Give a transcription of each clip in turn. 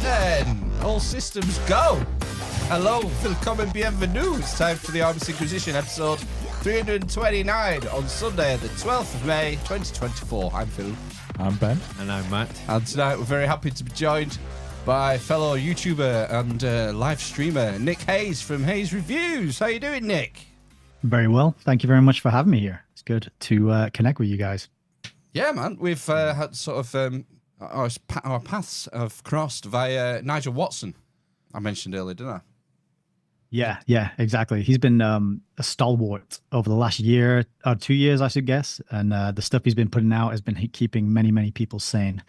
then, all systems go. Hello, willkommen, bienvenue. It's time for the Arms Inquisition, episode 329 on Sunday, the 12th of May, 2024. I'm Phil. I'm Ben. And I'm Matt. And tonight we're very happy to be joined by fellow YouTuber and live streamer Nick Hayes from Hayes Reviews. How you doing, Nick? Very well. Thank you very much for having me here. It's good to connect with you guys. Yeah, man. We've had sort of our paths have crossed via Nigel Watson. I mentioned earlier, didn't I? Yeah, exactly. He's been a stalwart over the last year or 2 years, I should guess. And the stuff he's been putting out has been keeping many people sane,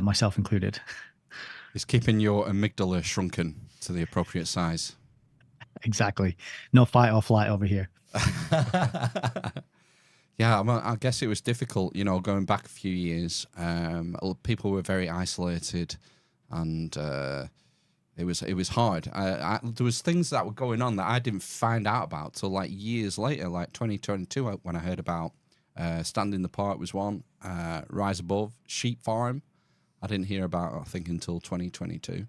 myself included. It's keeping your amygdala shrunken to the appropriate size. Exactly. No fight or flight over here. Yeah, I guess it was difficult, going back a few years. People were very isolated, and it was hard. There was things that were going on that I didn't find out about till like years later, like 2022, when I heard about Stand in the Park was one, Rise Above, Sheep Farm. I didn't hear about, I think, until 2022.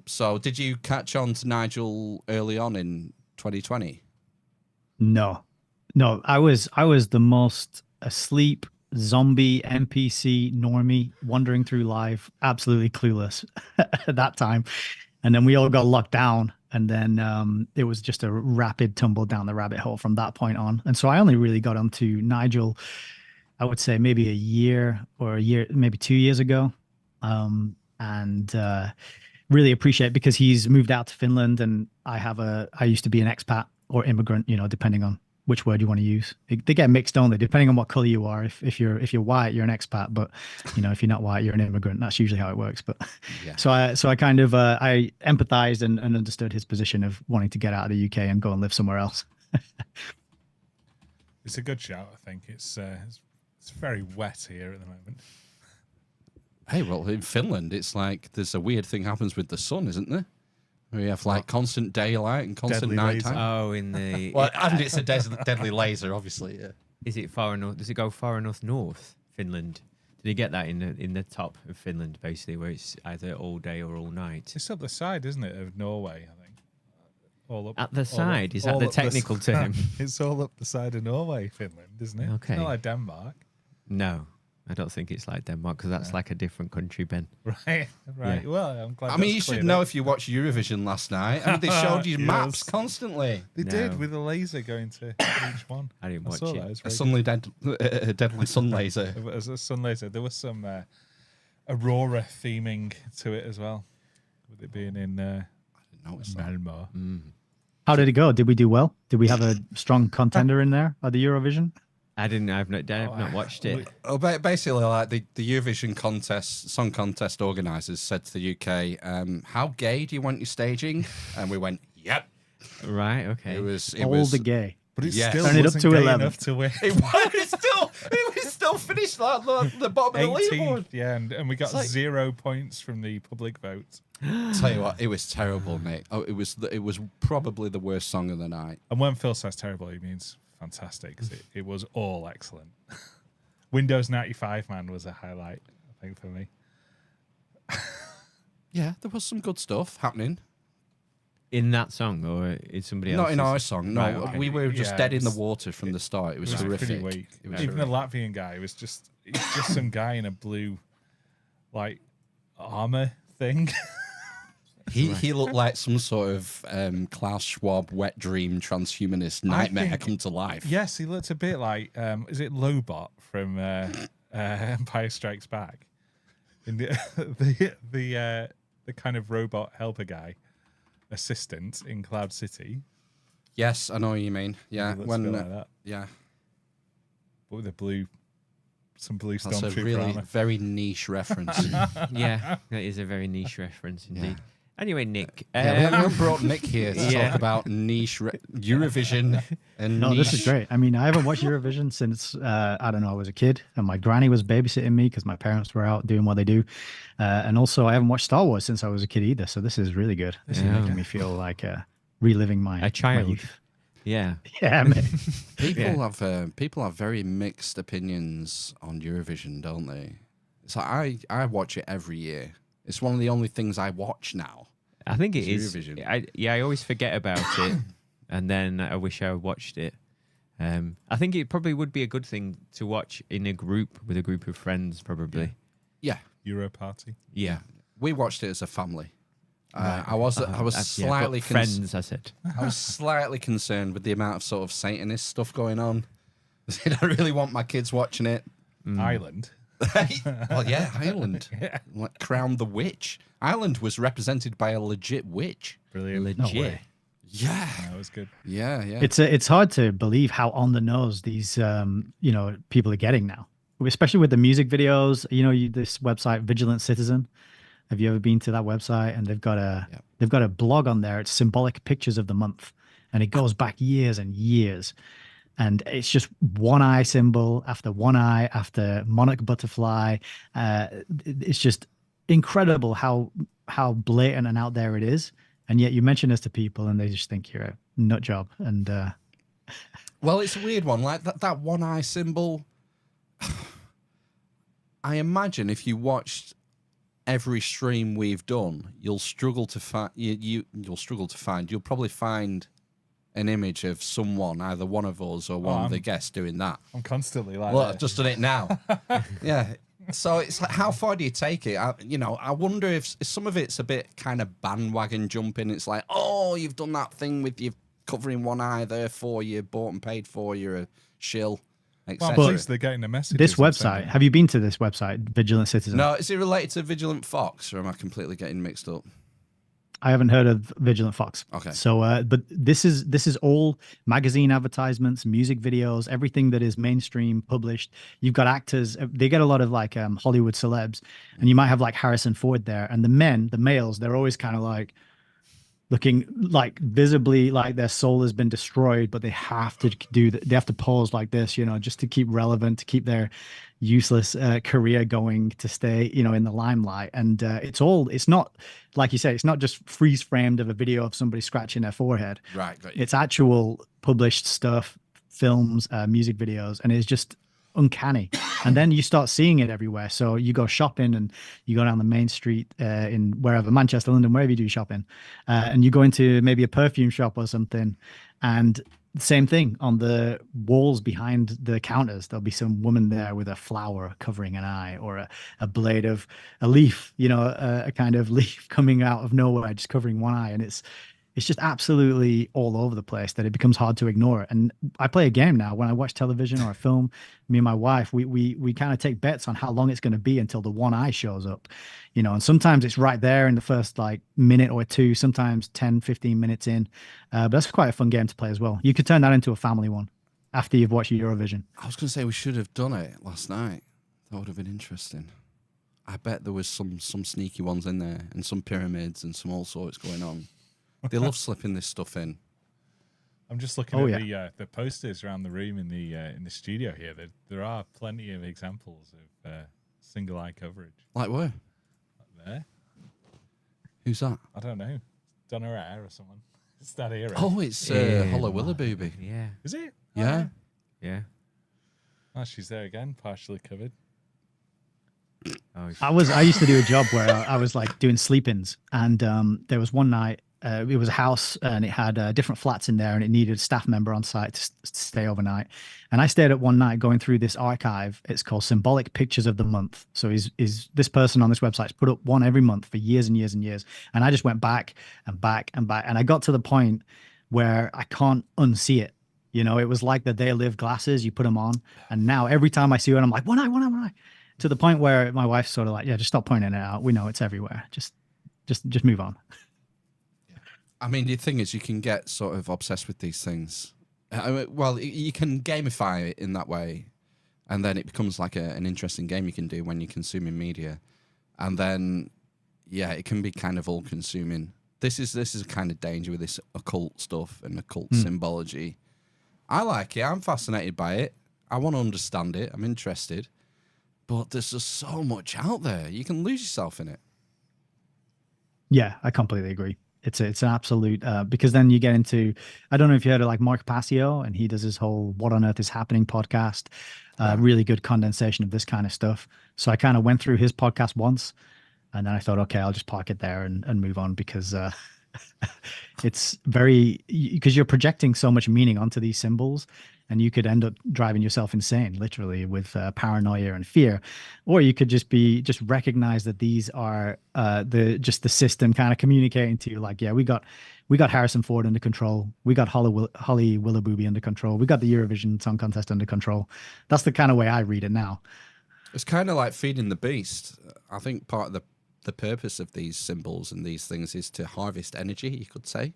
So did you catch on to Nigel early on in 2020? No, I was the most asleep zombie NPC normie wandering through life, absolutely clueless at that time. And then we all got locked down, and then it was just a rapid tumble down the rabbit hole from that point on. And so I only really got onto Nigel, I would say maybe maybe 2 years ago. And really appreciate, because he's moved out to Finland, and I used to be an expat or immigrant, depending on which word you want to use. They get mixed, don't they? Depending on what color you are. If you're white, you're an expat, but if you're not white, you're an immigrant. That's usually how it works. But yeah. So I kind of I empathized and understood his position of wanting to get out of the UK and go and live somewhere else. It's a good shout, I think. It's very wet here at the moment. Hey, well, in Finland, it's like there's a weird thing happens with the sun, isn't there? We have like constant daylight and constant nighttime. Oh, in the well, and it's a deadly laser, obviously. Yeah. Is it far enough? Does it go far enough north, Finland? Did you get that in the top of Finland, basically, where it's either all day or all night? It's up the side, isn't it, of Norway? I think. All up at the side. Is that the technical term? It's all up the side of Norway, Finland, isn't it? Okay. It's not like Denmark. No. I don't think it's like Denmark, because that's like a different country, Ben. Right. Yeah. Well, I'm glad. I mean, you should know if you watched Eurovision last night. I mean, they showed you maps constantly. They did, with a laser going to each one. I didn't watch it. A deadly sun laser. It was a sun laser. There was some Aurora theming to it as well, with it being in I didn't notice Malmö. How did it go? Did we do well? Did we have a strong contender in there at the Eurovision? I've not watched it. Oh, basically, like the Eurovision song contest organisers said to the UK, "How gay do you want your staging?" And we went, "Yep." Right. Okay. It was the gay, but it yes. still Turn it up wasn't to gay 11 enough to win. It was still finished like the bottom of the 18th, leaderboard. yeah, and we got 0 points from the public vote. Tell you what, it was terrible, mate. Oh, it was probably the worst song of the night. And when Phil says terrible, he means fantastic, because it was all excellent. Windows 95 Man was a highlight, I think, for me. Yeah, there was some good stuff happening. In that song, or in somebody else's? Not in our song, no. Right, okay. We were just dead in the water from the start. It was horrific. Pretty weak. It was Even the Latvian guy was just some guy in a blue, like, armor thing. He looked like some sort of Klaus Schwab wet dream transhumanist nightmare come to life. Yes, he looked a bit like, is it Lobot from Empire Strikes Back? In the kind of robot helper guy, assistant in Cloud City. Yes, I know what you mean. Yeah, when like that. Yeah, but with some blue that's a stormtrooper really armor. very niche reference. Yeah, that is a very niche reference indeed. Yeah. Anyway, Nick. We haven't brought Nick here to talk about niche Eurovision and No, niche. this is great. I mean, I haven't watched Eurovision since, I don't know, I was a kid, and my granny was babysitting me because my parents were out doing what they do. And also, I haven't watched Star Wars since I was a kid either. So this is really good. This is making me feel like reliving my child. my youth. Yeah. Yeah, man. People have very mixed opinions on Eurovision, don't they? So I watch it every year. It's one of the only things I watch now. I think it is. Eurovision. I always forget about it, and then I wish I watched it. I think it probably would be a good thing to watch in a group with a group of friends, probably. Yeah. Euro party. Yeah. We watched it as a family. Right. I was slightly friends. I said. I was slightly concerned with the amount of sort of Satanist stuff going on. I don't really want my kids watching it. Ireland. Well, yeah, Ireland. Yeah. Like, crowned the witch. Ireland was represented by a legit witch. Brilliant. Legit. Yeah. That was good. Yeah, yeah. It's hard to believe how on the nose these people are getting now, especially with the music videos. This website Vigilant Citizen. Have you ever been to that website? And they've got a blog on there. It's symbolic pictures of the month, and it goes back years and years. And it's just one eye symbol after one eye after monarch butterfly. It's just incredible how blatant and out there it is. And yet you mention this to people, and they just think you're a nut job. And well, it's a weird one. Like that one eye symbol. I imagine if you watched every stream we've done, you'll struggle to find. You'll probably find an image of someone, either one of us or one of the guests, doing that. I'm constantly like, Well, I've just done it now. Yeah. So it's like, how far do you take it? I wonder if some of it's a bit kind of bandwagon jumping. It's like, oh, you've done that thing with you covering one eye, therefore you bought and paid for, you're a shill, etc. well, at least they're getting the message. this website, have you been to this website, Vigilant Citizen? No, is it related to Vigilant Fox, or am I completely getting mixed up? I haven't heard of Vigilant Fox. Okay. So, but this is all magazine advertisements, music videos, everything that is mainstream published. You've got actors. They get a lot of like Hollywood celebs, and you might have like Harrison Ford there. And the males, they're always kind of like looking like visibly like their soul has been destroyed, but they have to they have to pose like this, just to keep relevant, to keep their useless career going, to stay, in the limelight. And it's not, like you say, it's not just freeze framed of a video of somebody scratching their forehead. Right. Got you. It's actual published stuff, films, music videos, and it's just uncanny. And then you start seeing it everywhere. So you go shopping, and you go down the main street in wherever, Manchester, London, wherever you do shopping, and you go into maybe a perfume shop or something, and same thing on the walls behind the counters. There'll be some woman there with a flower covering an eye, or a blade of a leaf, a kind of leaf coming out of nowhere, just covering one eye. And it's just absolutely all over the place that it becomes hard to ignore it. And I play a game now when I watch television or a film. Me and my wife, we kind of take bets on how long it's going to be until the one eye shows up, and sometimes it's right there in the first like minute or two, sometimes 10, 15 minutes in. But that's quite a fun game to play as well. You could turn that into a family one after you've watched Eurovision. I was going to say we should have done it last night. That would have been interesting. I bet there was some sneaky ones in there, and some pyramids and some all sorts going on. They love slipping this stuff in. I'm just looking at the posters around the room in the studio here. There are plenty of examples of single eye coverage. Like where? Up there. Who's that? I don't know. Donna Air or someone. It's that era. Oh, it's Hollow Willabooby. Yeah. Is it? Yeah. Yeah. Oh, she's there again, partially covered. Oh, I used to do a job where I was like doing sleep-ins, and there was one night. It was a house, and it had different flats in there, and it needed a staff member on site to stay overnight. And I stayed up one night going through this archive. It's called Symbolic Pictures of the Month. So is this person on this website has put up one every month for years and years and years. And I just went back and back and back, and I got to the point where I can't unsee it. It was like the They Live glasses. You put them on, and now every time I see it, I'm like, one eye. To the point where my wife's sort of like, yeah, just stop pointing it out. We know it's everywhere. Just move on. I mean, the thing is, you can get sort of obsessed with these things. Well, you can gamify it in that way, and then it becomes like an interesting game you can do when you're consuming media. And then, yeah, it can be kind of all-consuming. This is a kind of danger with this occult stuff and occult symbology. I like it. I'm fascinated by it. I want to understand it. I'm interested. But there's just so much out there. You can lose yourself in it. Yeah, I completely agree. It's an absolute because then you get into, I don't know if you heard of like Mark Passio, and he does his whole "What on Earth is Happening" podcast. Really good condensation of this kind of stuff. So I kind of went through his podcast once, And then I thought, okay, I'll just park it there and move on, because it's very, because you're projecting so much meaning onto these symbols, and you could end up driving yourself insane, literally, with paranoia and fear. Or you could just recognize that these are the system kind of communicating to you, like, yeah, we got Harrison Ford under control, we got Holly Willoughby under control, we got the Eurovision Song Contest under control. That's the kind of way I read it now. It's kind of like feeding the beast. I think part of the purpose of these symbols and these things is to harvest energy, you could say.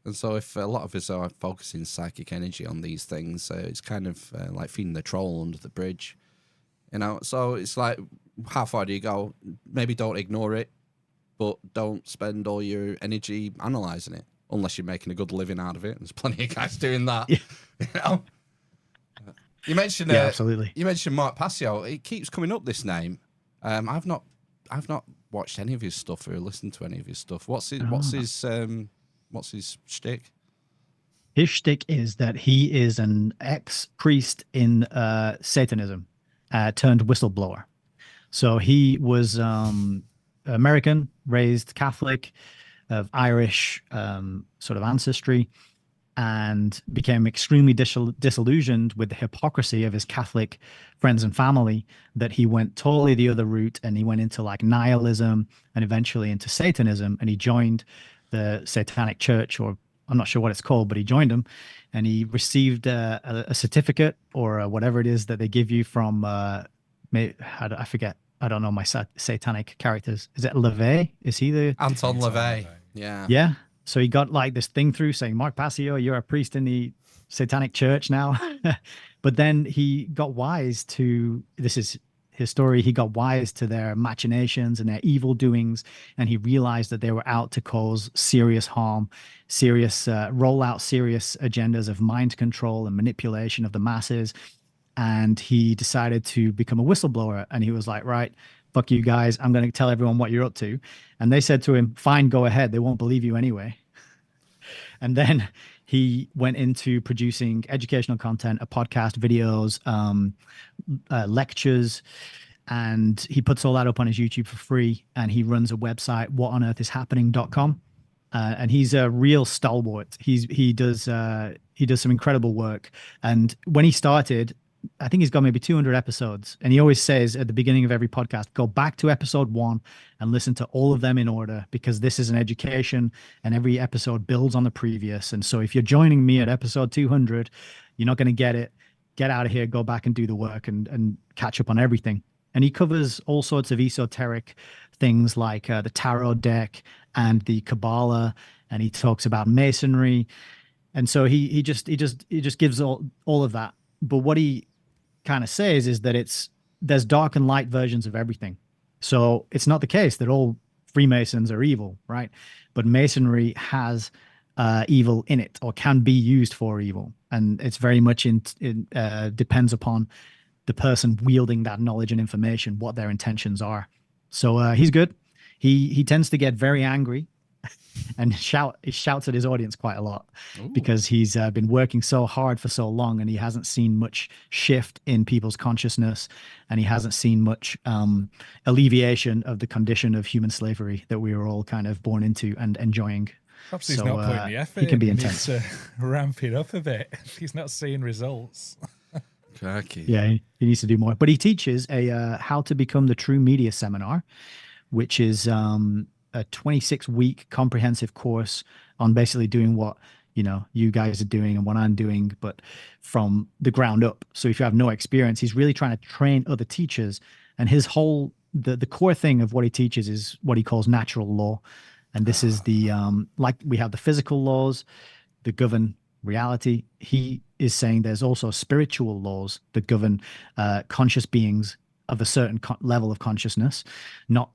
And so if a lot of us are focusing psychic energy on these things, it's kind of like feeding the troll under the bridge. So it's like, how far do you go? Maybe don't ignore it, but don't spend all your energy analysing it, unless you're making a good living out of it. There's plenty of guys doing that. Yeah. You mentioned absolutely. You mentioned Mark Passio. It keeps coming up, this name. I've not watched any of his stuff or listened to any of his stuff. What's his shtick? His shtick is that he is an ex-priest in Satanism, turned whistleblower. So he was American, raised Catholic, of Irish sort of ancestry, and became extremely disillusioned with the hypocrisy of his Catholic friends and family, that he went totally the other route, and he went into like nihilism and eventually into Satanism, and he joined the Satanic Church, or I'm not sure what it's called, but he joined them, and he received a certificate or whatever it is that they give you from, I forget, I don't know my satanic characters. Is it LaVey? Is he the... Anton LaVey. Yeah. Yeah. So he got like this thing through saying, Mark Passio, you're a priest in the Satanic Church now. But then he got wise to, this is his story, he got wise to their machinations and their evil doings, and he realized that they were out to cause serious harm, roll out serious agendas of mind control and manipulation of the masses. And he decided to become a whistleblower, and he was like, right, fuck you guys, I'm going to tell everyone what you're up to. And they said to him, fine, go ahead, they won't believe you anyway. And then he went into producing educational content, podcast, videos, lectures, and he puts all that up on his YouTube for free. And he runs a website, whatonearthishappening.com. And he's a real stalwart. He does some incredible work. And when he started, I think he's got maybe 200 episodes. And he always says at the beginning of every podcast, go back to episode 1 and listen to all of them in order, because this is an education and every episode builds on the previous. And so if you're joining me at episode 200, you're not going to get it. Get out of here, go back and do the work and catch up on everything. And he covers all sorts of esoteric things like the tarot deck and the Kabbalah. And he talks about masonry. And so he just gives all of that. But what he kind of says is that there's dark and light versions of everything. So it's not the case that all Freemasons are evil, right? But masonry has evil in it, or can be used for evil, and it's very much depends upon the person wielding that knowledge and information, what their intentions are. So he's good. He tends to get very angry and he shouts at his audience quite a lot. Ooh. Because he's been working so hard for so long, and he hasn't seen much shift in people's consciousness, and he hasn't seen much alleviation of the condition of human slavery that we were all kind of born into and enjoying. Perhaps he's not putting the effort. He can be intense. He needs to ramp it up a bit if he's not seeing results. Crikey. Yeah, he needs to do more. But he teaches a How to Become the True Media seminar, which is a 26-week comprehensive course on basically doing what you guys are doing and what I'm doing, but from the ground up. So if you have no experience, he's really trying to train other teachers. And his whole the core thing of what he teaches is what he calls natural law. And this is the like we have the physical laws that govern reality. He is saying there's also spiritual laws that govern conscious beings of a certain level of consciousness. Not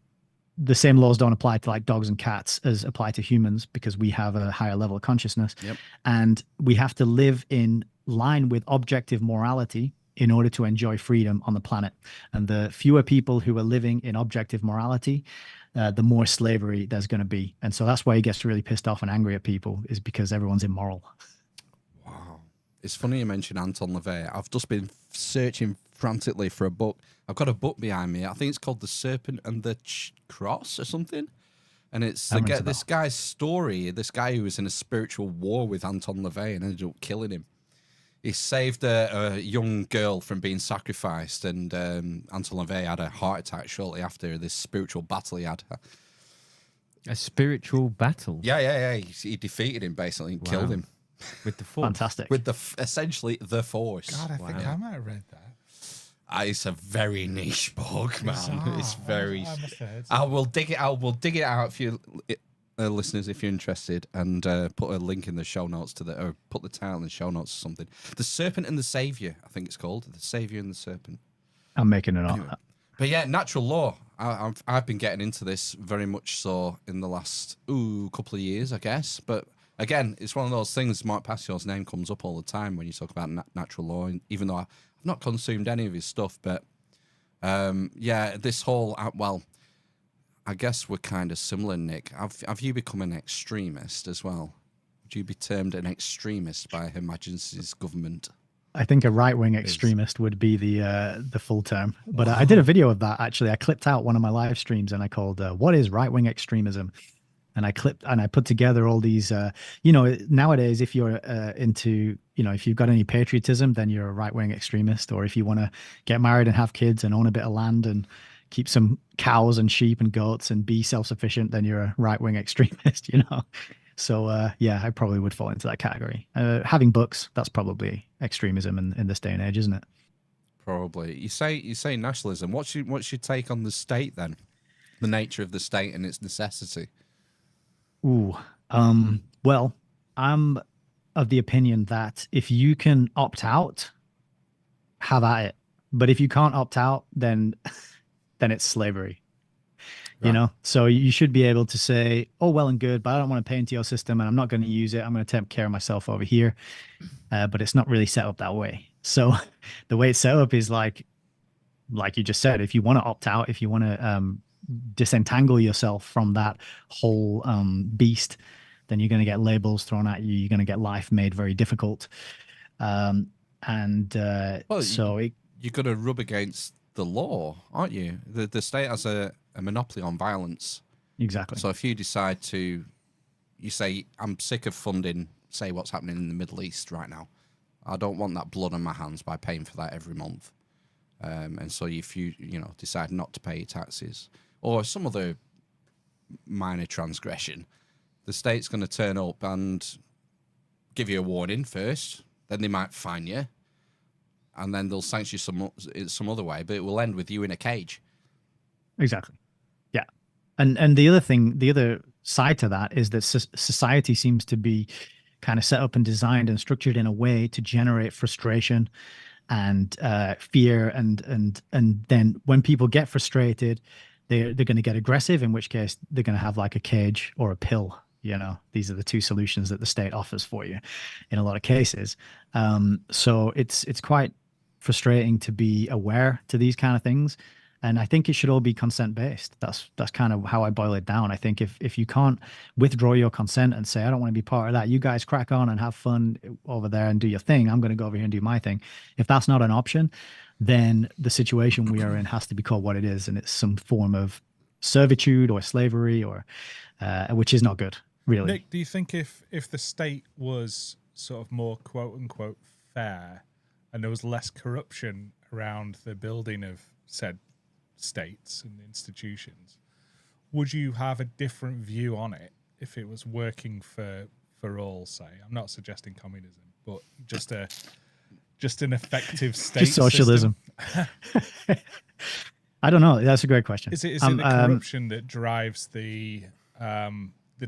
the same laws don't apply to like dogs and cats as apply to humans, because we have a higher level of consciousness. Yep. And we have to live in line with objective morality in order to enjoy freedom on the planet. And the fewer people who are living in objective morality, the more slavery there's going to be. And so that's why he gets really pissed off and angry at people, is because everyone's immoral. Wow. It's funny you mentioned Anton LaVey. I've just been searching frantically for a book. I've got a book behind me. I think it's called The Serpent and the Cross or something. And it's this guy's story, this guy who was in a spiritual war with Anton LaVey and ended up killing him. He saved a young girl from being sacrificed, and Anton LaVey had a heart attack shortly after this spiritual battle he had. A spiritual battle? Yeah. He defeated him, basically, and killed him. With the Force? Fantastic. With essentially the Force. God, I think I might have read that. It's a very niche book, man. It's very. I must have heard I will dig it out. We'll dig it out for you, listeners, if you're interested, and put a link in the show notes or put the title in the show notes or something. The Serpent and the Savior, I think it's called. The Savior and the Serpent. I'm making it up. Anyway. But yeah, natural law. I've been getting into this very much so in the last couple of years, I guess. But again, it's one of those things. Mark Passio's name comes up all the time when you talk about natural law, even though I've not consumed any of his stuff. But this whole I guess we're kind of similar, Nick. Have you become an extremist as well? Would you be termed an extremist by Her Majesty's government? I think a right-wing extremist would be the full term. But I did a video of that, actually. I clipped out one of my live streams and I called, What is right-wing extremism? And I put together all these, nowadays, if you're into, if you've got any patriotism, then you're a right-wing extremist. Or if you want to get married and have kids and own a bit of land and keep some cows and sheep and goats and be self-sufficient, then you're a right-wing extremist, So, I probably would fall into that category. Having books, that's probably extremism in this day and age, isn't it? Probably. You say nationalism. What's your take on the state then? The nature of the state and its necessity? Well, I'm of the opinion that if you can opt out, have at it. But if you can't opt out, then it's slavery. Right. So you should be able to say, oh, well and good, but I don't want to pay into your system and I'm not going to use it. I'm going to take care of myself over here. But it's not really set up that way. So the way it's set up is like you just said, if you want to opt out, if you want to disentangle yourself from that whole beast, then you're going to get labels thrown at you. You're going to get life made very difficult. You're going to rub against the law, aren't you? The state has a monopoly on violence. Exactly. So if you decide you say, I'm sick of funding, say what's happening in the Middle East right now. I don't want that blood on my hands by paying for that every month. And so if you decide not to pay your taxes or some other minor transgression, the state's going to turn up and give you a warning first. Then they might fine you. And then they'll sanction you some other way, but it will end with you in a cage. Exactly. Yeah. And the other side to that is that society seems to be kind of set up and designed and structured in a way to generate frustration and fear. And then when people get frustrated, they're going to get aggressive, in which case they're going to have like a cage or a pill. These are the two solutions that the state offers for you in a lot of cases. So it's quite frustrating to be aware to these kind of things. And I think it should all be consent-based. That's kind of how I boil it down. I think if you can't withdraw your consent and say, I don't want to be part of that, you guys crack on and have fun over there and do your thing. I'm going to go over here and do my thing. If that's not an option, then the situation we are in has to be called what it is. And it's some form of servitude or slavery, or which is not good, really. Nick, do you think if the state was sort of more quote-unquote fair and there was less corruption around the building of said states and institutions, would you have a different view on it if it was working for all, say? I'm not suggesting communism, but just an effective state just socialism. I don't know. That's a great question. Is it the corruption that drives the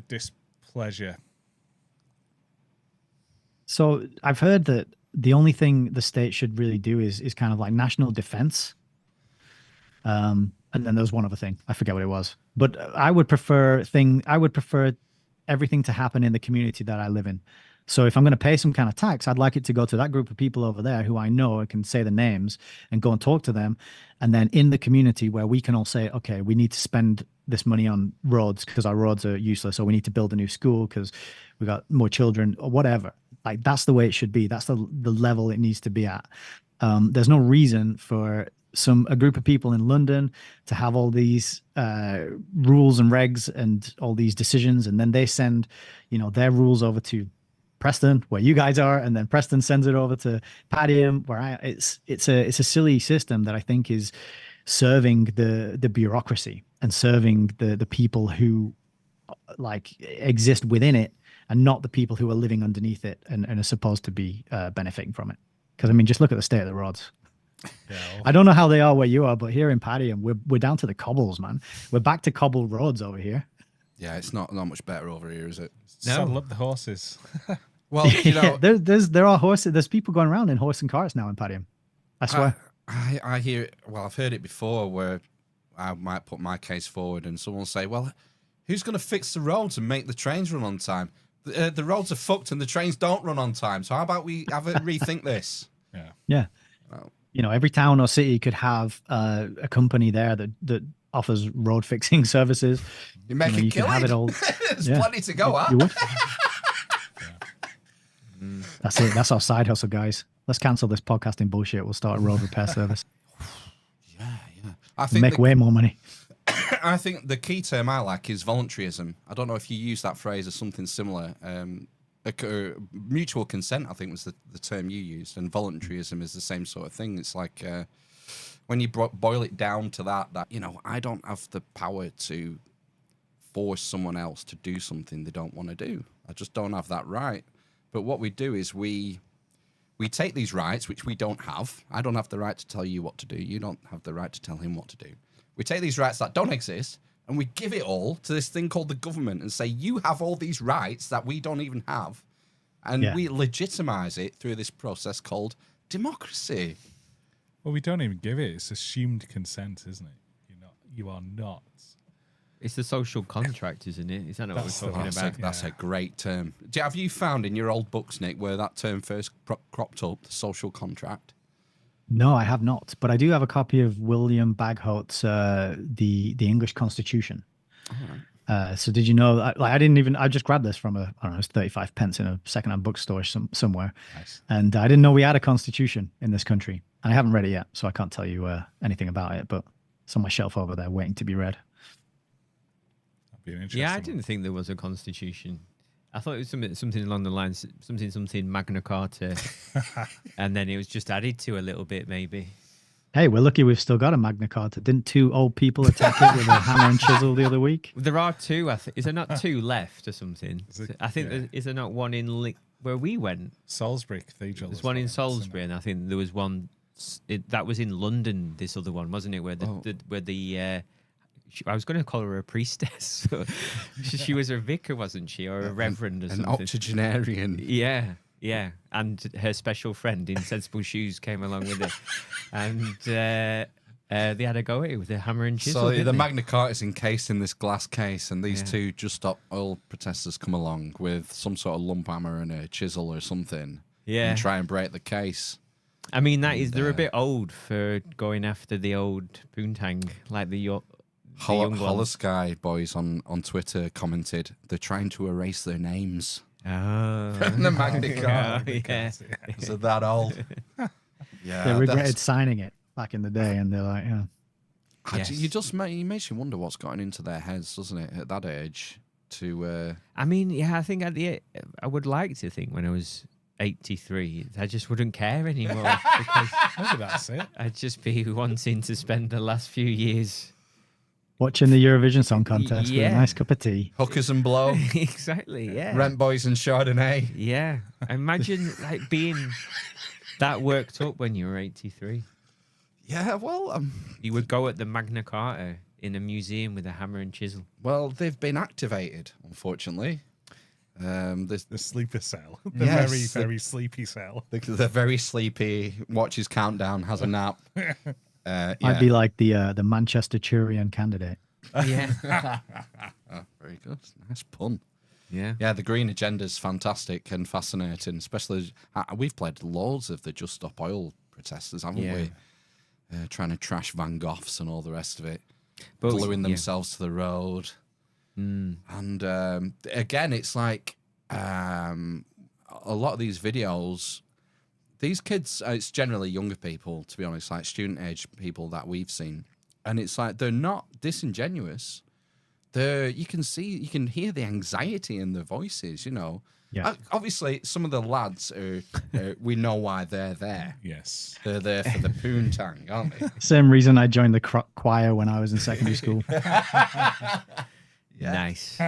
displeasure? So I've heard that the only thing the state should really do is kind of like national defense. And then there was one other thing. I forget what it was. But I would prefer everything to happen in the community that I live in. So if I'm going to pay some kind of tax, I'd like it to go to that group of people over there who I know and can say the names and go and talk to them. And then in the community where we can all say, okay, we need to spend this money on roads because our roads are useless, or we need to build a new school because we got more children, or whatever. Like that's the way it should be. That's the level it needs to be at. There's no reason for a group of people in London to have all these rules and regs and all these decisions, and then they send, their rules over to Preston, where you guys are, and then Preston sends it over to Padium, where it's a silly system that I think is serving the bureaucracy and serving the people who like exist within it, and not the people who are living underneath it and are supposed to be benefiting from it. Because I mean, just look at the state of the roads. Yeah. I don't know how they are where you are, but here in Padium, we're down to the cobbles, man. We're back to cobbled roads over here. Yeah, it's not much better over here, is it? No. Saddle up the horses. Well, there are horses. There's people going around in horse and carts now in Padium. I swear. I hear. Well, I've heard it before where I might put my case forward, and someone will say, "Well, who's going to fix the roads and make the trains run on time? The roads are fucked, and the trains don't run on time. So how about we have a rethink this?" Yeah. Yeah. Well, Every town or city could have a company there that offers road fixing services. you make you it can killing. have it all. There's Yeah. plenty to go at. You would. That's it. That's our side hustle, guys. Let's cancel this podcasting bullshit. We'll start a road repair service. Yeah. I think Make way more money. I think the key term I like is voluntarism. I don't know if you use that phrase or something similar. Mutual consent, I think, was the term you used, and voluntarism is the same sort of thing. It's like when you boil it down to that I don't have the power to force someone else to do something they don't want to do. I just don't have that right. But what we do is we take these rights, which we don't have. I don't have the right to tell you what to do. You don't have the right to tell him what to do. We take these rights that don't exist, and we give it all to this thing called the government and say, you have all these rights that we don't even have. And we legitimize it through this process called democracy. Well, we don't even give it. It's assumed consent, isn't it? You are not. It's the social contract, isn't it? Is that not what That's we're the talking one. about? That's a great term. Have you found in your old books, Nick, where that term first cropped up, the social contract? No, I have not, but I do have a copy of William Bagehot's the English Constitution. So did you know? I just grabbed this from I don't know, it was 35 pence in a secondhand bookstore somewhere, Nice. and I didn't know we had a constitution in this country, and I haven't read it yet, so I can't tell you anything about it. But it's on my shelf over there, waiting to be read. That'd be an interesting Yeah, I one. didn't think there was a constitution. I thought it was something along the lines, something Magna Carta, and then it was just added to a little bit, maybe. Hey, we're lucky we've still got a Magna Carta. Didn't 2 old people attack it with a hammer and chisel the other week? There are 2. Is there not 2 left or something? I think yeah. is there not one in where we went? Salisbury Cathedral. There's as one well, in isn't there? Salisbury, and I think there was one that was in London. This other one, wasn't it? Where I was going to call her a priestess. She was a vicar, wasn't she, or a reverend or An something? octogenarian. Yeah. And her special friend in sensible shoes came along with her, and they had a go at it with a hammer and chisel. So didn't the they? Magna Carta is encased in this glass case, and these 2 Just Stop Oil protesters come along with some sort of lump hammer and a chisel or something, Yeah. and try and break the case. I mean, they're a bit old for going after the old poontang, like the young ones. Holosky boys on Twitter commented, they're trying to erase their names. Oh, From the Magna Carta. yeah. Is it that old? Yeah. They regretted signing it back in the day, and they're like, yeah. Yes. It makes you wonder what's gotten into their heads, doesn't it, at that age? I mean, yeah, I think I would like to think when I was 83, I just wouldn't care anymore because Maybe that's it. I'd just be wanting to spend the last few years. Watching the Eurovision Song Contest with a Yeah. nice cup of tea. Hookers and blow, Exactly, yeah. Rent Boys and Chardonnay. Yeah. Imagine like being that worked up when you were 83. Yeah, well, You would go at the Magna Carta in a museum with a hammer and chisel. they've been activated, unfortunately. The sleeper cell. The Yes, very, very sleepy cell. They're very sleepy, watches countdown, has a nap. Might be like the Manchester Turian candidate. Yeah. Oh, very good. Nice pun. Yeah. Yeah, the green agenda's fantastic and fascinating, especially we've played loads of the Just Stop Oil protesters, haven't we? Trying to trash Van Goghs and all the rest of it, But gluing themselves to the road. And again, it's like a lot of these videos, these kids, it's generally younger people, to be honest, like student age people that we've seen. And it's like, they're not disingenuous. You can hear the anxiety in their voices, you know. Yeah. Obviously, some of the lads we know why they're there. Yes. They're there for the poontang, aren't they? Same reason I joined the choir when I was in secondary school. Nice.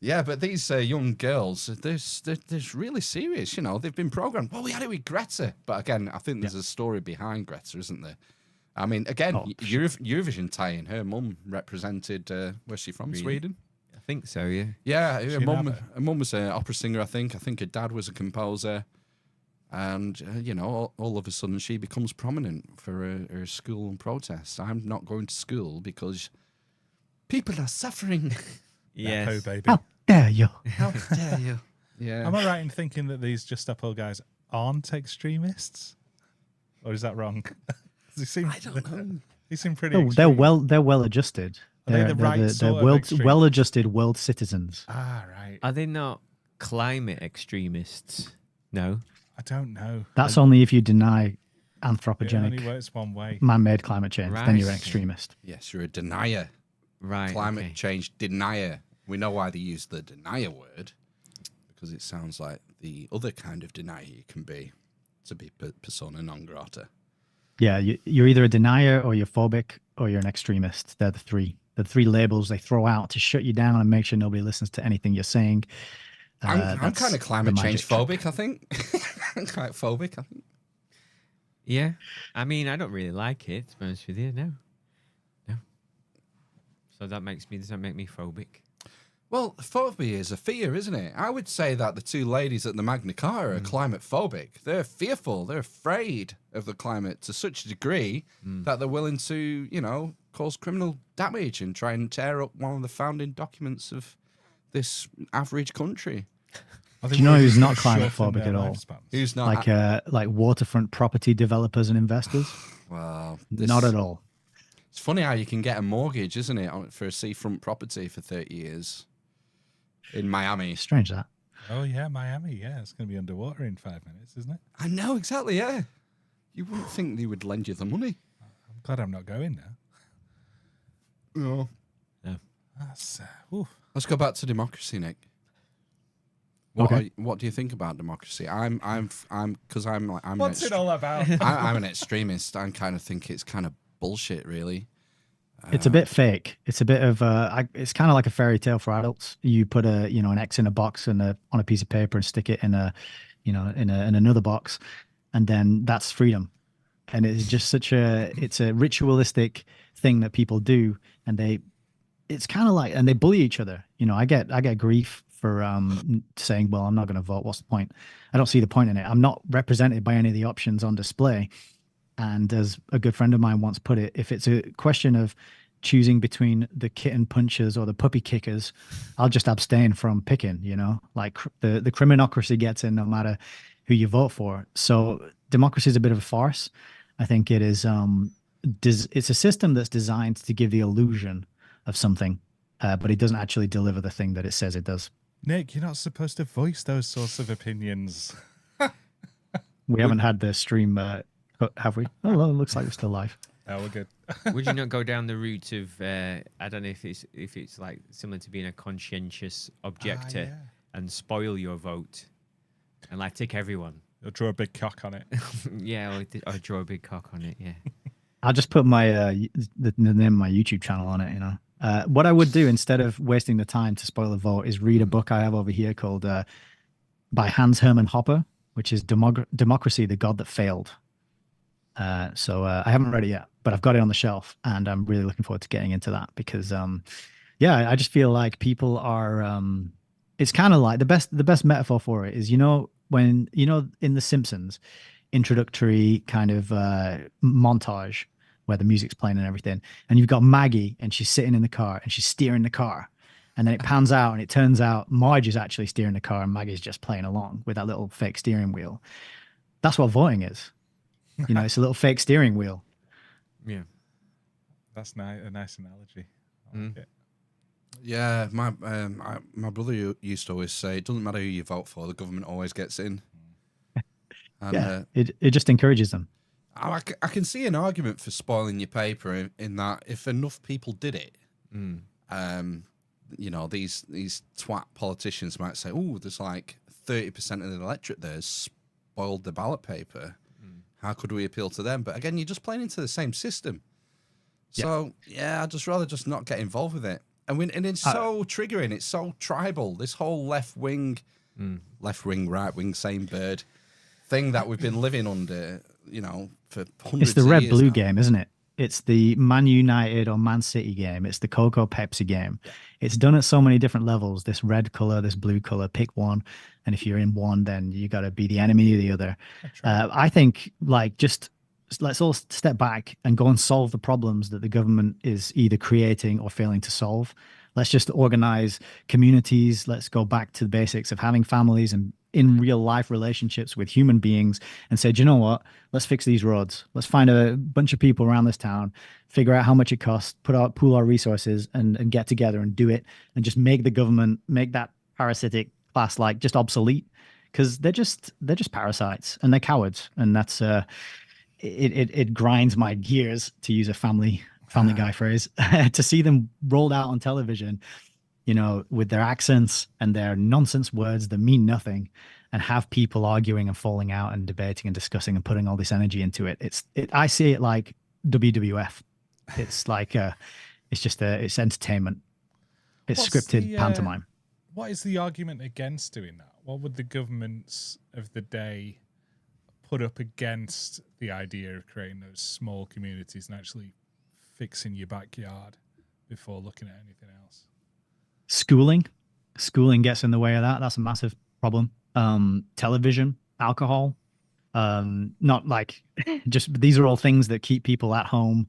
Yeah, but these young girls, they're really serious, you know. They've been programmed. Well, we had it with Greta. But again, I think there's a story behind Greta, isn't there? I mean, again, Eurovision tie-in. Her mum represented, where's she from? Really? Sweden? I think so, yeah. Yeah, her mum was an opera singer, I think. I think her dad was a composer. And, you know, all of a sudden she becomes prominent for her school protests. I'm not going to school because people are suffering. Yes. Oh, baby. How dare you? How dare you? Yeah. Am I right in thinking that these Just Stop Oil guys aren't extremists? Or is that wrong? I don't know. They seem pretty Oh, extreme. they're well adjusted. Are they the right sort of they're extreme? well adjusted world citizens. Ah, right. Are they not climate extremists? No. I don't know. That's only if you deny It only anthropogenic works one way. man-made climate change. Then you're an Right. extremist. Yes, you're a denier. Right. Climate okay. change denier. We know why they use the denier word, because it sounds like the other kind of denier you can be, to be persona non grata. Yeah, you're either a denier or you're phobic or you're an extremist. They're the three labels they throw out to shut you down and make sure nobody listens to anything you're saying. I'm That's kind of climate the change magic. phobic, I think. I'm quite phobic, I think. Yeah. I mean, I don't really like it, to be honest with you. No. So does that make me phobic? Well, phobia is a fear, isn't it? I would say that the two ladies at the Magna Carta are climate phobic. They're fearful. They're afraid of the climate to such a degree that they're willing to, you know, cause criminal damage and try and tear up one of the founding documents of this average country. Do you know who's not climate phobic at all? Who's not? Like waterfront property developers and investors? Well, Not at all. It's funny how you can get a mortgage, isn't it, for a seafront property for 30 years in Miami. Strange that. Oh, yeah, Miami. Yeah, it's going to be underwater in 5 minutes, isn't it? I know, exactly, yeah. You wouldn't think they would lend you the money. I'm glad I'm not going now. No. No. That's, oof. Let's go back to democracy, Nick. Okay. What do you think about democracy? I'm What's it all about? I'm an extremist. I kind of think it's kind of bullshit, really. It's a bit fake. It's a bit of it's kind of like a fairy tale for adults. You put an X in a box and on a piece of paper and stick it in in another box, and then that's freedom. And it's just it's a ritualistic thing that people do, and it's kind of like, and they bully each other. You know, I get grief for saying, well, I'm not going to vote. What's the point? I don't see the point in it. I'm not represented by any of the options on display. And as a good friend of mine once put it, if it's a question of choosing between the kitten punchers or the puppy kickers, I'll just abstain from picking, you know, like the criminocracy gets in no matter who you vote for. So democracy is a bit of a farce. I think it is, it's a system that's designed to give the illusion of something, but it doesn't actually deliver the thing that it says it does. Nick, you're not supposed to voice those sorts of opinions. We haven't had the stream, have we? Oh, well, it looks like we're still live. Oh, we're good. Would you not go down the route of I don't know if it's like similar to being a conscientious objector yeah. and spoil your vote and like tick everyone? You'll draw a big cock on it. Yeah, or draw a big cock on it. Yeah. I'll just put my the name of my YouTube channel on it. You know, what I would do instead of wasting the time to spoil a vote is read a book I have over here called by Hans Hermann Hoppe, which is Democracy: The God That Failed. So I haven't read it yet, but I've got it on the shelf, and I'm really looking forward to getting into that because, yeah, I just feel like people are. It's kind of like the best metaphor for it is, you know, when in The Simpsons, introductory kind of montage where the music's playing and everything, and you've got Maggie and she's sitting in the car and she's steering the car, and then it pans out and it turns out Marge is actually steering the car and Maggie's just playing along with that little fake steering wheel. That's what voting is. You know, it's a little fake steering wheel. Yeah. That's a nice analogy. I like it. Yeah, my brother used to always say, it doesn't matter who you vote for, the government always gets in. And Yeah, it just encourages them. I can see an argument for spoiling your paper in that if enough people did it, you know, these twat politicians might say, oh, there's like 30% of the electorate there has spoiled the ballot paper. How could we appeal to them? But again, you're just playing into the same system. So, yeah, I'd just rather just not get involved with it. And it's so triggering. It's so tribal. This whole left wing, right wing, same bird thing that we've been living under, you know, for hundreds It's the of red years blue now. game, isn't it? It's the Man United or Man City game. It's the Coco Pepsi game. It's done at so many different levels. This red color, this blue color. Pick one, and if you're in one, then you got to be the enemy of the other. I think like just let's all step back and go and solve the problems that the government is either creating or failing to solve. Let's just organize communities. Let's go back to the basics of having families and in real life relationships with human beings and say, do you know what? Let's fix these roads. Let's find a bunch of people around this town, figure out how much it costs, pool our resources and get together and do it and just make the government, make that parasitic class like just obsolete because they're just parasites and they're cowards. And that's, it grinds my gears, to use a family guy phrase, to see them rolled out on television, you know, with their accents and their nonsense words that mean nothing, and have people arguing and falling out and debating and discussing and putting all this energy into it. I see it like WWF. It's like it's entertainment. It's What's scripted pantomime. What is the argument against doing that? What would the governments of the day put up against the idea of creating those small communities and actually fixing your backyard before looking at anything else? Schooling gets in the way of that. That's a massive problem. Television, alcohol, not like just these are all things that keep people at home,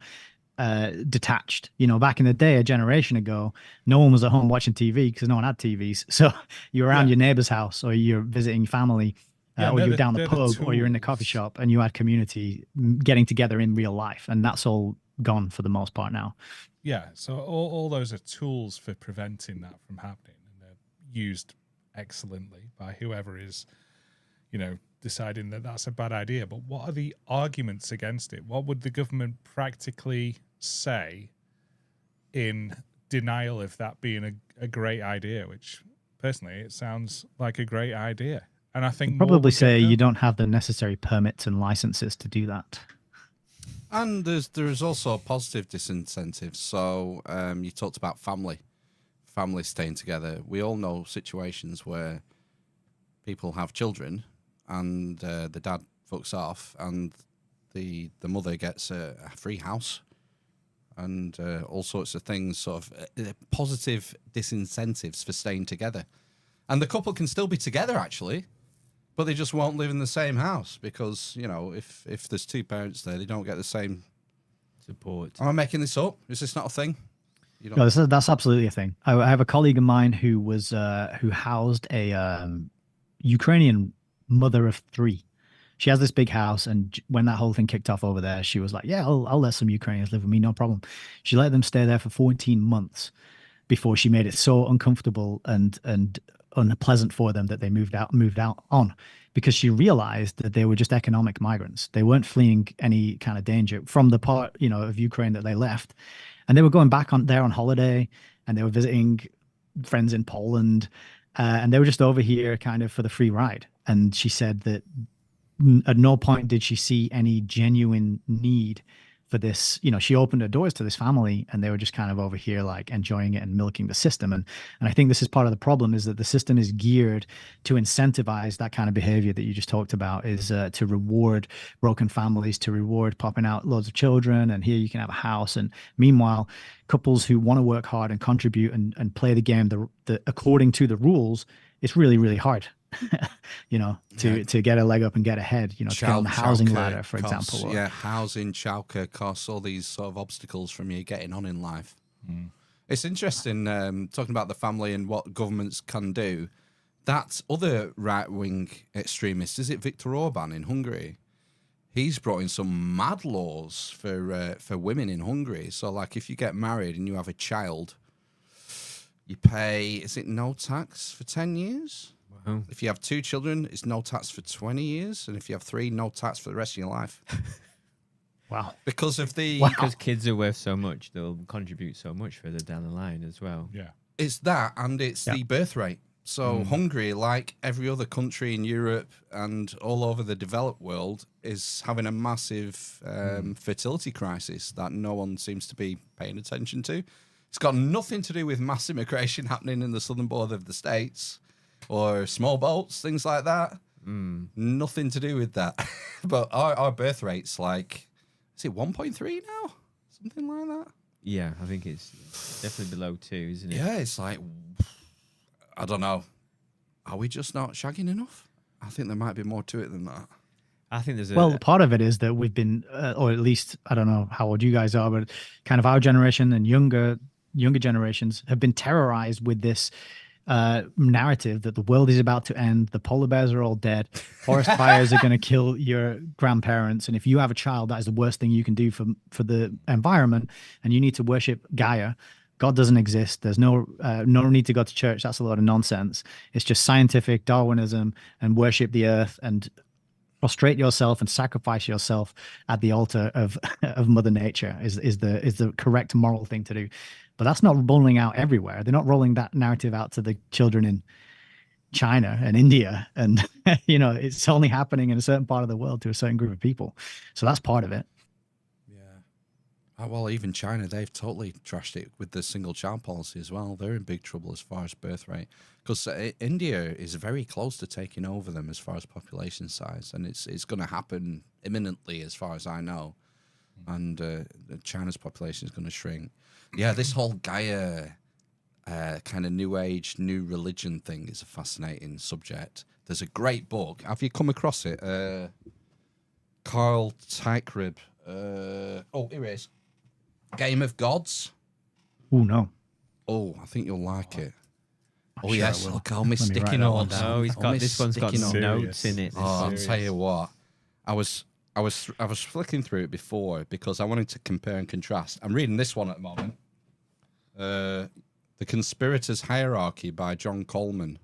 detached. You know, back in the day, a generation ago, no one was at home watching TV because no one had TVs. So you're around your neighbor's house or you're visiting family. Or you're down the pub or you're in the coffee shop and you had community getting together in real life. And that's all gone for the most part now. Yeah. So all those are tools for preventing that from happening. And they're used excellently by whoever is, you know, deciding that that's a bad idea. But what are the arguments against it? What would the government practically say in denial of that being a great idea? Which personally, it sounds like a great idea. And I think probably say you don't have the necessary permits and licenses to do that. And there's also positive disincentives. So you talked about family staying together. We all know situations where people have children and the dad fucks off and the mother gets a free house and all sorts of things, sort of positive disincentives for staying together. And the couple can still be together, actually. But they just won't live in the same house because, you know, if there's two parents there, they don't get the same support. Am I making this up? Is this not a thing? No, that's absolutely a thing. I have a colleague of mine who was who housed a Ukrainian mother of 3. She has this big house, and when that whole thing kicked off over there, she was like, "Yeah, I'll let some Ukrainians live with me, no problem." She let them stay there for 14 months before she made it so uncomfortable and unpleasant for them that they moved out on, because she realized that they were just economic migrants. They weren't fleeing any kind of danger from the part, you know, of Ukraine that they left, and they were going back on holiday, and they were visiting friends in Poland, and they were just over here kind of for the free ride. And she said that at no point did she see any genuine need for this. You know, she opened her doors to this family and they were just kind of over here like enjoying it and milking the system. And I think this is part of the problem, is that the system is geared to incentivize that kind of behavior that you just talked about, is to reward broken families, to reward popping out loads of children, and here you can have a house. And meanwhile, couples who want to work hard and contribute and play the game the according to the rules, it's really, really hard. You know, to get a leg up and get ahead, you know, to get on the housing ladder, for example. Yeah, housing, childcare costs, all these sort of obstacles from you getting on in life. It's interesting talking about the family and what governments can do. That other right-wing extremist, is it Viktor Orban in Hungary? He's brought in some mad laws for women in Hungary. So, like, if you get married and you have a child, You pay, is it no tax for 10 years? Wow. If you have 2 children, it's no tax for 20 years. And if you have 3, no tax for the rest of your life. Wow. Because of the... Because kids are worth so much, they'll contribute so much further down the line as well. Yeah. It's that, and it's the birth rate. So Hungary, like every other country in Europe and all over the developed world, is having a massive fertility crisis that no one seems to be paying attention to. It's got nothing to do with mass immigration happening in the southern border of the States or small boats, things like that. Nothing to do with that. But our birth rate's like, is it 1.3 now? Something like that? Yeah, I think it's definitely below 2, isn't it? Yeah, it's like, I don't know. Are we just not shagging enough? I think there might be more to it than that. I think there's Well, part of it is that we've been, or at least, I don't know how old you guys are, but kind of our generation and younger generations have been terrorized with this narrative that the world is about to end, the polar bears are all dead, forest fires are going to kill your grandparents, and if you have a child, that is the worst thing you can do for the environment, and you need to worship Gaia. God doesn't exist. There's no need to go to church. That's a load of nonsense. It's just scientific Darwinism, and worship the earth and prostrate yourself and sacrifice yourself at the altar of Mother Nature is the correct moral thing to do. But that's not rolling out everywhere. They're not rolling that narrative out to the children in China and India, and it's only happening in a certain part of the world to a certain group of people. So that's part of it. Yeah. Well, even China, they've totally trashed it with the single child policy as well. They're in big trouble as far as birth rate, because India is very close to taking over them as far as population size, and it's going to happen imminently as far as I know. And China's population is going to shrink. Yeah, this whole Gaia kind of new age, new religion thing is a fascinating subject. There's a great book. Have you come across it? Carl Teichrieb. Oh, here it is. Game of Gods. Oh, no. Oh, I think you'll like it. I'm Oh, sure yes. I will. Look, all my Let me write sticky that one notes. down. Oh, he's All got my this one's got sticky some notes. notes in it. Oh, I'll tell you what. I was flicking through it before because I wanted to compare and contrast. I'm reading this one at the moment. The Conspirators' Hierarchy by John Coleman.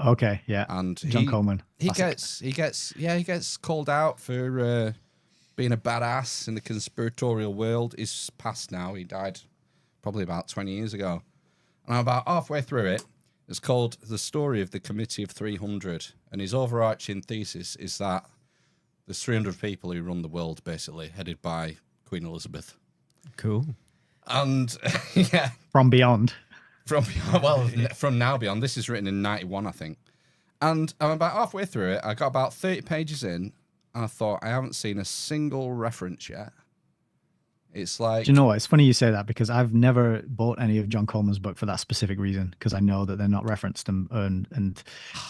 Okay, yeah. And John Coleman. He Classic. gets called out for being a badass in the conspiratorial world. He's passed now. He died probably about 20 years ago. And I'm about halfway through it. It's called The Story of the Committee of 300. And his overarching thesis is that there's 300 people who run the world, basically, headed by Queen Elizabeth. Cool. And, yeah. From beyond. From now beyond. This is written in 91, I think. And I'm about halfway through it. I got about 30 pages in, and I thought, I haven't seen a single reference yet. It's like... Do you know what? It's funny you say that, because I've never bought any of John Coleman's book for that specific reason, because I know that they're not referenced, and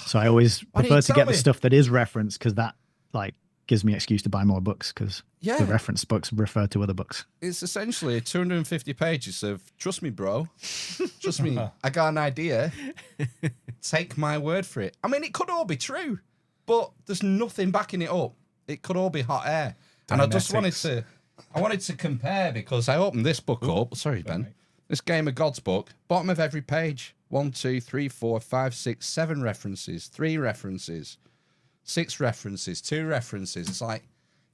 so I always prefer to get the stuff that is referenced, because that gives me an excuse to buy more books, because the reference books refer to other books. It's essentially 250 pages of, trust me, bro. Trust me, I got an idea. Take my word for it. I mean, it could all be true, but there's nothing backing it up. It could all be hot air. And I just wanted to compare, because I opened this book up. Sorry, Ben. This Game of Gods book. Bottom of every page. 1, 2, 3, 4, 5, 6, 7 references. 3 references. 6 references. 2 references. It's like,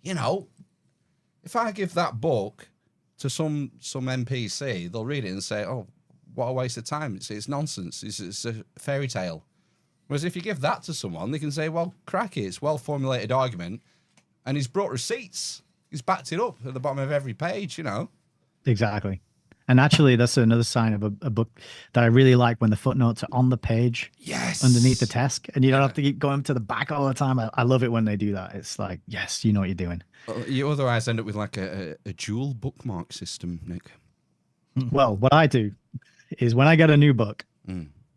if I give that book to some NPC, they'll read it and say, oh, what a waste of time. It's nonsense. It's a fairy tale. Whereas if you give that to someone, they can say, well, cracky, it's a well-formulated argument, and he's brought receipts. He's backed it up at the bottom of every page, Exactly. And actually, that's another sign of a book that I really like, when the footnotes are on the page, underneath the text, and you don't have to keep going to the back all the time. I love it when they do that. It's like, yes, you know what you're doing. You otherwise end up with like a dual bookmark system, Nick. Well, what I do is when I get a new book,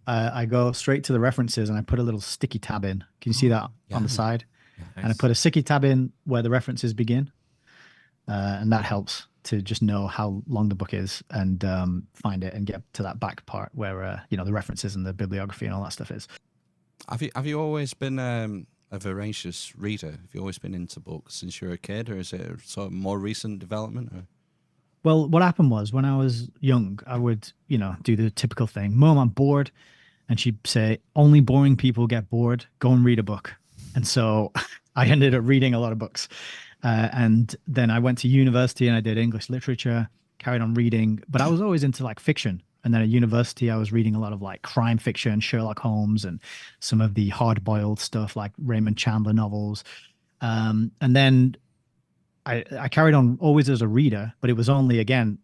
I go straight to the references and I put a little sticky tab in. Can you see that on the side? Nice. And I put a sticky tab in where the references begin. And that helps to just know how long the book is, and find it and get to that back part where the references and the bibliography and all that stuff is. Have you always been a voracious reader? Have you always been into books since you were a kid, or is it a sort of more recent development? Or? Well, what happened was when I was young, I would, do the typical thing. Mom, I'm bored. And she'd say, only boring people get bored. Go and read a book. And so I ended up reading a lot of books. And then I went to university and I did English literature, carried on reading, but I was always into like fiction. And then at university, I was reading a lot of like crime fiction, Sherlock Holmes, and some of the hard-boiled stuff like Raymond Chandler novels. And then I carried on always as a reader, but it was only again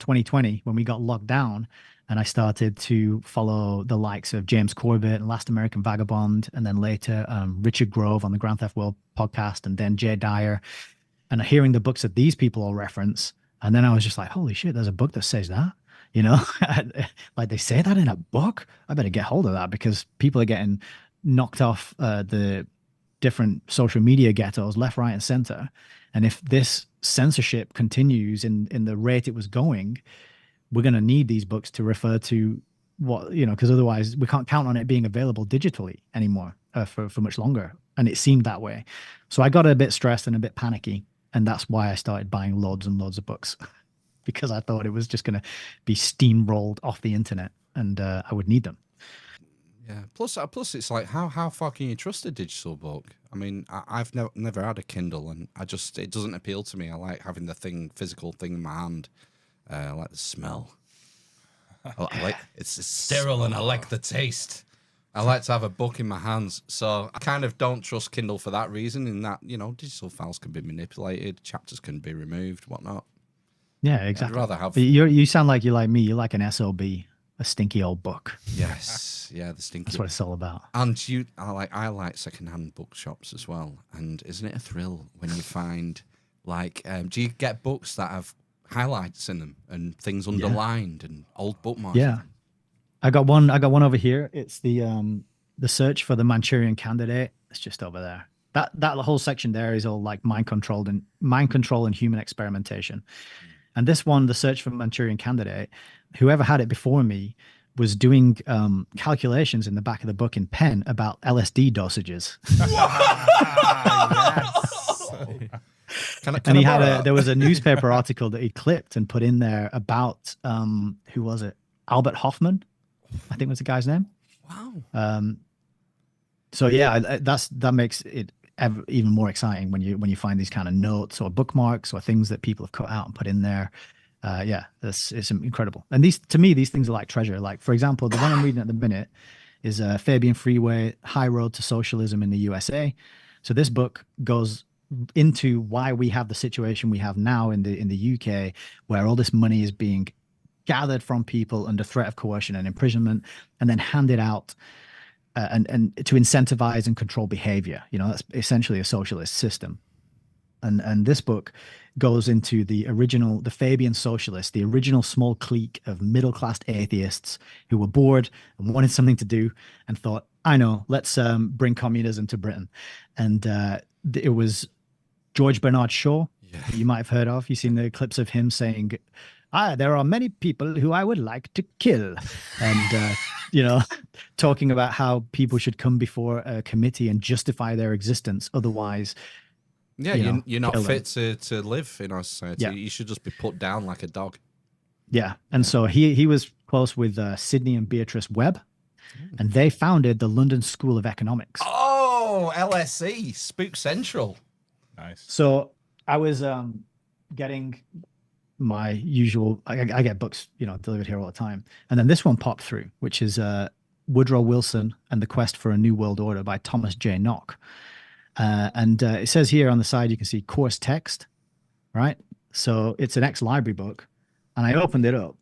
2020 when we got locked down and I started to follow the likes of James Corbett and Last American Vagabond, and then later Richard Grove on the Grand Theft World podcast, and then Jay Dyer, and hearing the books that these people all reference. And then I was just like, holy shit, there's a book that says that, like they say that in a book. I better get hold of that because people are getting knocked off the different social media ghettos left, right, and center. And if this censorship continues in the rate it was going, we're going to need these books to refer to what, because otherwise we can't count on it being available digitally anymore for much longer. And it seemed that way. So I got a bit stressed and a bit panicky. And that's why I started buying loads and loads of books because I thought it was just going to be steamrolled off the internet and I would need them. Yeah. Plus, it's like how far can you trust a digital book? I mean, I've never had a Kindle, and it doesn't appeal to me. I like having the physical thing in my hand. I like the smell. I like it's sterile, and I like the taste. I like to have a book in my hands, so I kind of don't trust Kindle for that reason. In that, digital files can be manipulated, chapters can be removed, whatnot. Yeah, exactly. I'd rather have. You sound like you're like me. You like an SOB. A stinky old book. Yes, yeah, the stinky. That's what it's all about. And I like secondhand bookshops as well. And isn't it a thrill when you find do you get books that have highlights in them and things underlined and old bookmarks? Yeah, I got one over here. It's the search for the Manchurian Candidate. It's just over there. That whole section there is all like mind control and human experimentation. And this one, the search for Manchurian Candidate, whoever had it before me was doing calculations in the back of the book in pen about LSD dosages. And there was a newspaper article that he clipped and put in there about who was it? Albert Hoffman, I think was the guy's name. Wow. So yeah, that makes it even more exciting when you find these kind of notes or bookmarks or things that people have cut out and put in there. It's incredible. And these things are like treasure. Like, for example, the one I'm reading at the minute is Fabian Freeway, High Road to Socialism in the USA. So this book goes into why we have the situation we have now in the UK, where all this money is being gathered from people under threat of coercion and imprisonment and then handed out and to incentivize and control behavior. That's essentially a socialist system. And this book goes into the Fabian socialists, the original small clique of middle-class atheists who were bored and wanted something to do and thought, I know, let's bring communism to Britain. And it was George Bernard Shaw, who you might have heard of. You've seen the clips of him saying, there are many people who I would like to kill. And, talking about how people should come before a committee and justify their existence. Otherwise, you're not fit to live in our society. Yeah. You should just be put down like a dog. Yeah. And so he was close with Sidney and Beatrice Webb, and they founded the London School of Economics. Oh, LSE, Spook Central. Nice. So I was getting my usual, I get books, delivered here all the time. And then this one popped through, which is Woodrow Wilson and the Quest for a New World Order by Thomas J. Nock. And it says here on the side, you can see course text, right? So it's an ex-library book. And I opened it up,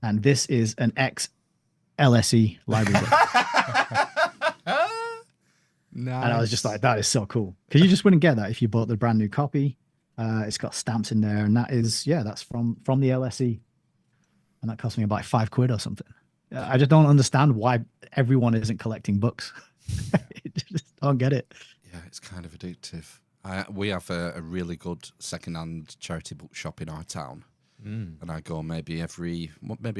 and this is an ex-LSE library book. Nice. And I was just like, that is so cool. Because you just wouldn't get that if you bought the brand new copy. It's got stamps in there, and that's from the LSE. And that cost me about £5 or something. I just don't understand why everyone isn't collecting books. I just don't get it. Yeah, it's kind of addictive. We have a really good second-hand charity bookshop in our town. And I go maybe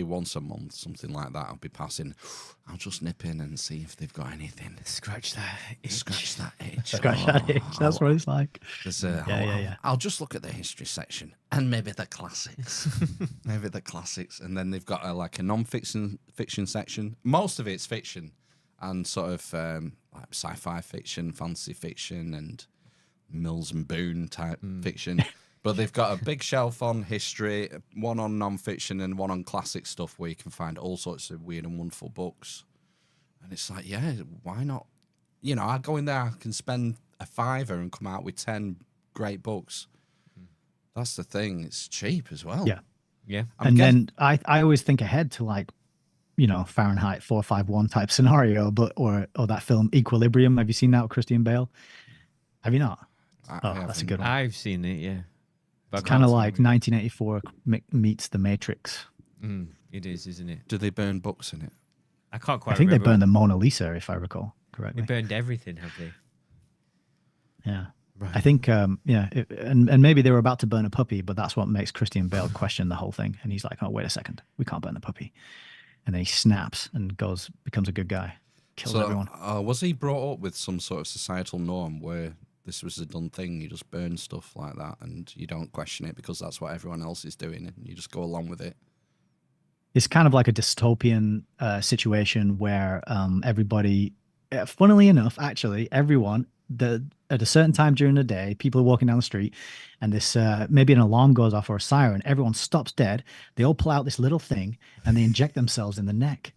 once a month, something like that. I'll be passing. I'll just nip in and see if they've got anything. Scratch that itch. Scratch that itch. Scratch that itch. That's what it's like. I'll just look at the history section and maybe the classics. Maybe the classics. And then they've got like a non-fiction section. Most of it's fiction and sort of like sci-fi fiction, fantasy fiction, and Mills and Boone type fiction. But they've got a big shelf on history, one on non-fiction, and one on classic stuff where you can find all sorts of weird and wonderful books. And it's like, yeah, why not? You know, I go in there, I can spend a £5 and come out with 10 great books. That's the thing. It's cheap as well. Yeah. Then I always think ahead to like, you know, Fahrenheit 451 type scenario, or that film Equilibrium. Have you seen that with Christian Bale? Have you not? That's a good one. I've seen it, yeah. It's kind of like 1984 meets The Matrix. It is, isn't it? Do they burn books in it? I can't quite I think remember. they burned the Mona Lisa, if I recall correctly. They burned everything, have they? Yeah. Right. I think, and maybe they were about to burn a puppy, but that's what makes Christian Bale question the whole thing. And he's like, oh, wait a second. We can't burn the puppy. And then he snaps and becomes a good guy. Kills everyone. Was he brought up with some sort of societal norm where this was a done thing? You just burn stuff like that and you don't question it because that's what everyone else is doing and you just go along with it. It's kind of like a dystopian situation where everybody, funnily enough, actually, everyone, at a certain time during the day, people are walking down the street and this maybe an alarm goes off or a siren. Everyone stops dead. They all pull out this little thing and they inject themselves in the neck.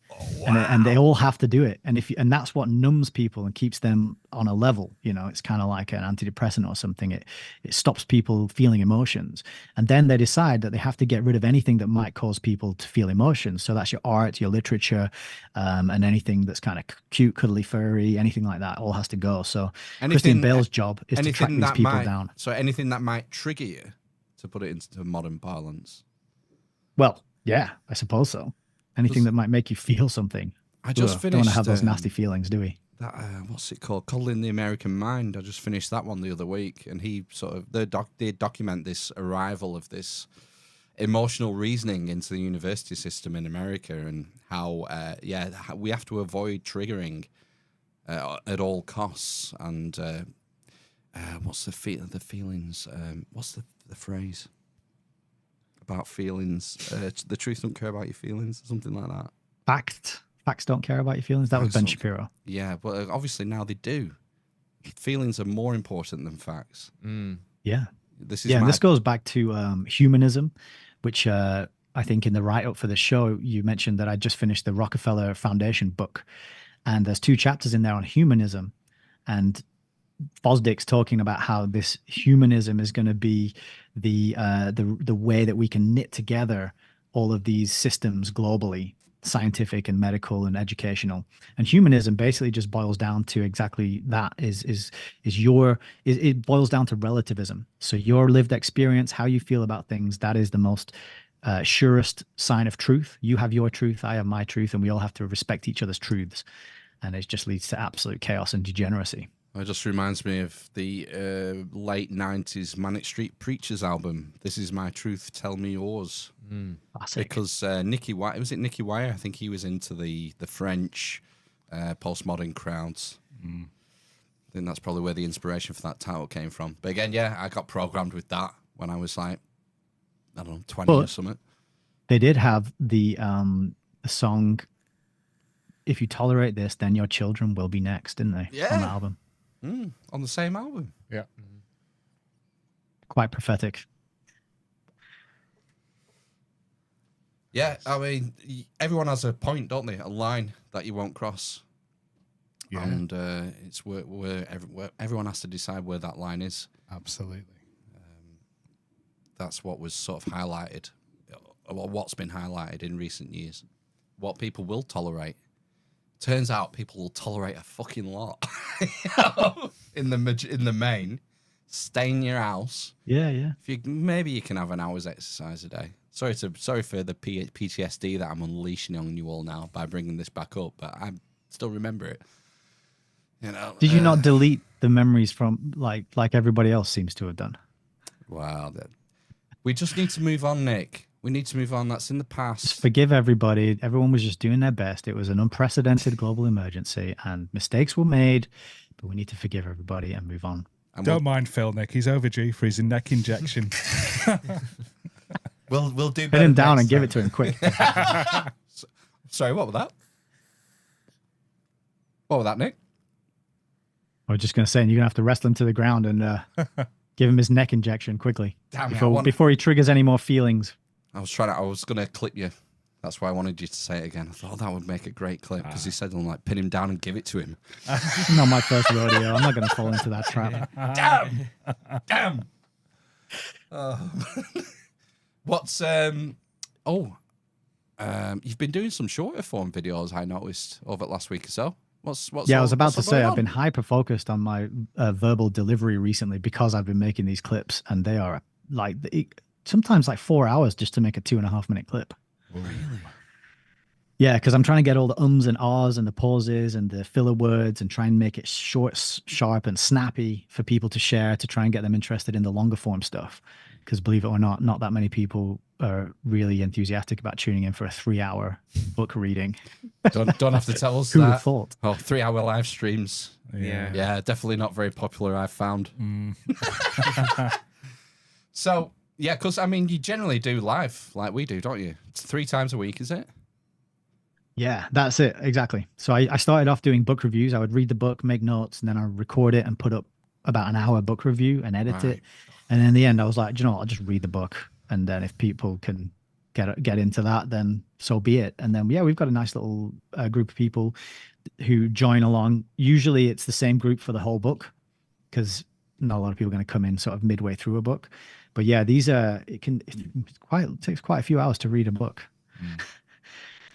And they all have to do it. And that's what numbs people and keeps them on a level. You know, it's kind of like an antidepressant or something. It stops people feeling emotions. And then they decide that they have to get rid of anything that might cause people to feel emotions. So that's your art, your literature, and anything that's kind of cute, cuddly, furry, anything like that all has to go. So Christian Bale's job is to track these people down. So anything that might trigger you, to put it into modern parlance. Well, yeah, I suppose so. Anything that might make you feel something. I just finished. Don't want to have those nasty feelings, do we? That what's it called? Coddling the American Mind. I just finished that one the other week, and he sort of they document this arrival of this emotional reasoning into the university system in America, and how we have to avoid triggering at all costs. And what's the feelings? What's the phrase? About feelings, the truth don't care about your feelings, something like that. Facts don't care about your feelings. That was Ben Shapiro. Yeah, but obviously now they do. Feelings are more important than facts. Yeah, this goes back to humanism, which I think in the write-up for the show you mentioned that I just finished the Rockefeller Foundation book, and there's 2 chapters in there on humanism, and Fosdick's talking about how this humanism is going to be the way that we can knit together all of these systems globally, scientific and medical and educational. And humanism basically just boils down to exactly that. It boils down to relativism. So your lived experience, how you feel about things, that is the most surest sign of truth. You have your truth, I have my truth, and we all have to respect each other's truths. And it just leads to absolute chaos and degeneracy. It just reminds me of the late 90s Manic Street Preachers album, This Is My Truth, Tell Me Yours. Classic. Because Nicky Wire, was it Nicky Wire? I think he was into the French postmodern crowds. I think that's probably where the inspiration for that title came from. But again, yeah, I got programmed with that when I was like, I don't know, 20 or something. They did have the song, If You Tolerate This, Then Your Children Will Be Next, didn't they? Yeah. On the album. On the same album. Yeah. Quite prophetic. Yeah, I mean, everyone has a point, don't they? A line that you won't cross. Yeah. And it's where everyone has to decide where that line is. Absolutely. That's what was sort of highlighted, or what's been highlighted in recent years. What people will tolerate. Turns out people will tolerate a fucking lot. in the main, stay in your house. Yeah. Maybe you can have an hour's exercise a day. Sorry for the PTSD that I'm unleashing on you all now by bringing this back up, but I still remember it. You know. Did you not delete the memories from like everybody else seems to have done? Wow. We just need to move on, Nick. We need to move on. That's in the past. Just forgive everybody. Everyone was just doing their best. It was an unprecedented global emergency, and mistakes were made. But we need to forgive everybody and move on. And Don't mind Phil, Nick. He's overdue for his neck injection. We'll do. Put better him down next and give time. it to him quick. Sorry, what was that? What was that, Nick? I was just going to say, you're going to have to wrestle him to the ground and give him his neck injection quickly Damn it, before he triggers any more feelings. I was going to clip you. That's why I wanted you to say it again. I thought that would make a great clip because he said, like, pin him down and give it to him. This is not my first rodeo. I'm not going to fall into that trap. Damn. What's you've been doing some shorter form videos, I noticed, over the last week or so. I was about to say, I've been hyper focused on my verbal delivery recently because I've been making these clips, and they are like sometimes like 4 hours just to make a 2.5 minute clip. Really? Yeah, because I'm trying to get all the ums and ahs and the pauses and the filler words and try and make it short, sharp, and snappy for people to share to try and get them interested in the longer form stuff. Because believe it or not that many people are really enthusiastic about tuning in for a 3-hour book reading. Don't have to tell us Who would that. have thought? Oh, 3-hour live streams. Yeah. Yeah, definitely not very popular, I've found. So, yeah, because, I mean, you generally do live like we do, don't you? It's 3 times a week, is it? Yeah, that's it. Exactly. So I started off doing book reviews. I would read the book, make notes, and then I'd record it and put up about an hour book review and edit it. And then in the end, I was like, you know what, I'll just read the book. And then if people can get into that, then so be it. And then, yeah, we've got a nice little group of people who join along. Usually it's the same group for the whole book because not a lot of people are going to come in sort of midway through a book. But yeah, these are, it takes quite a few hours to read a book.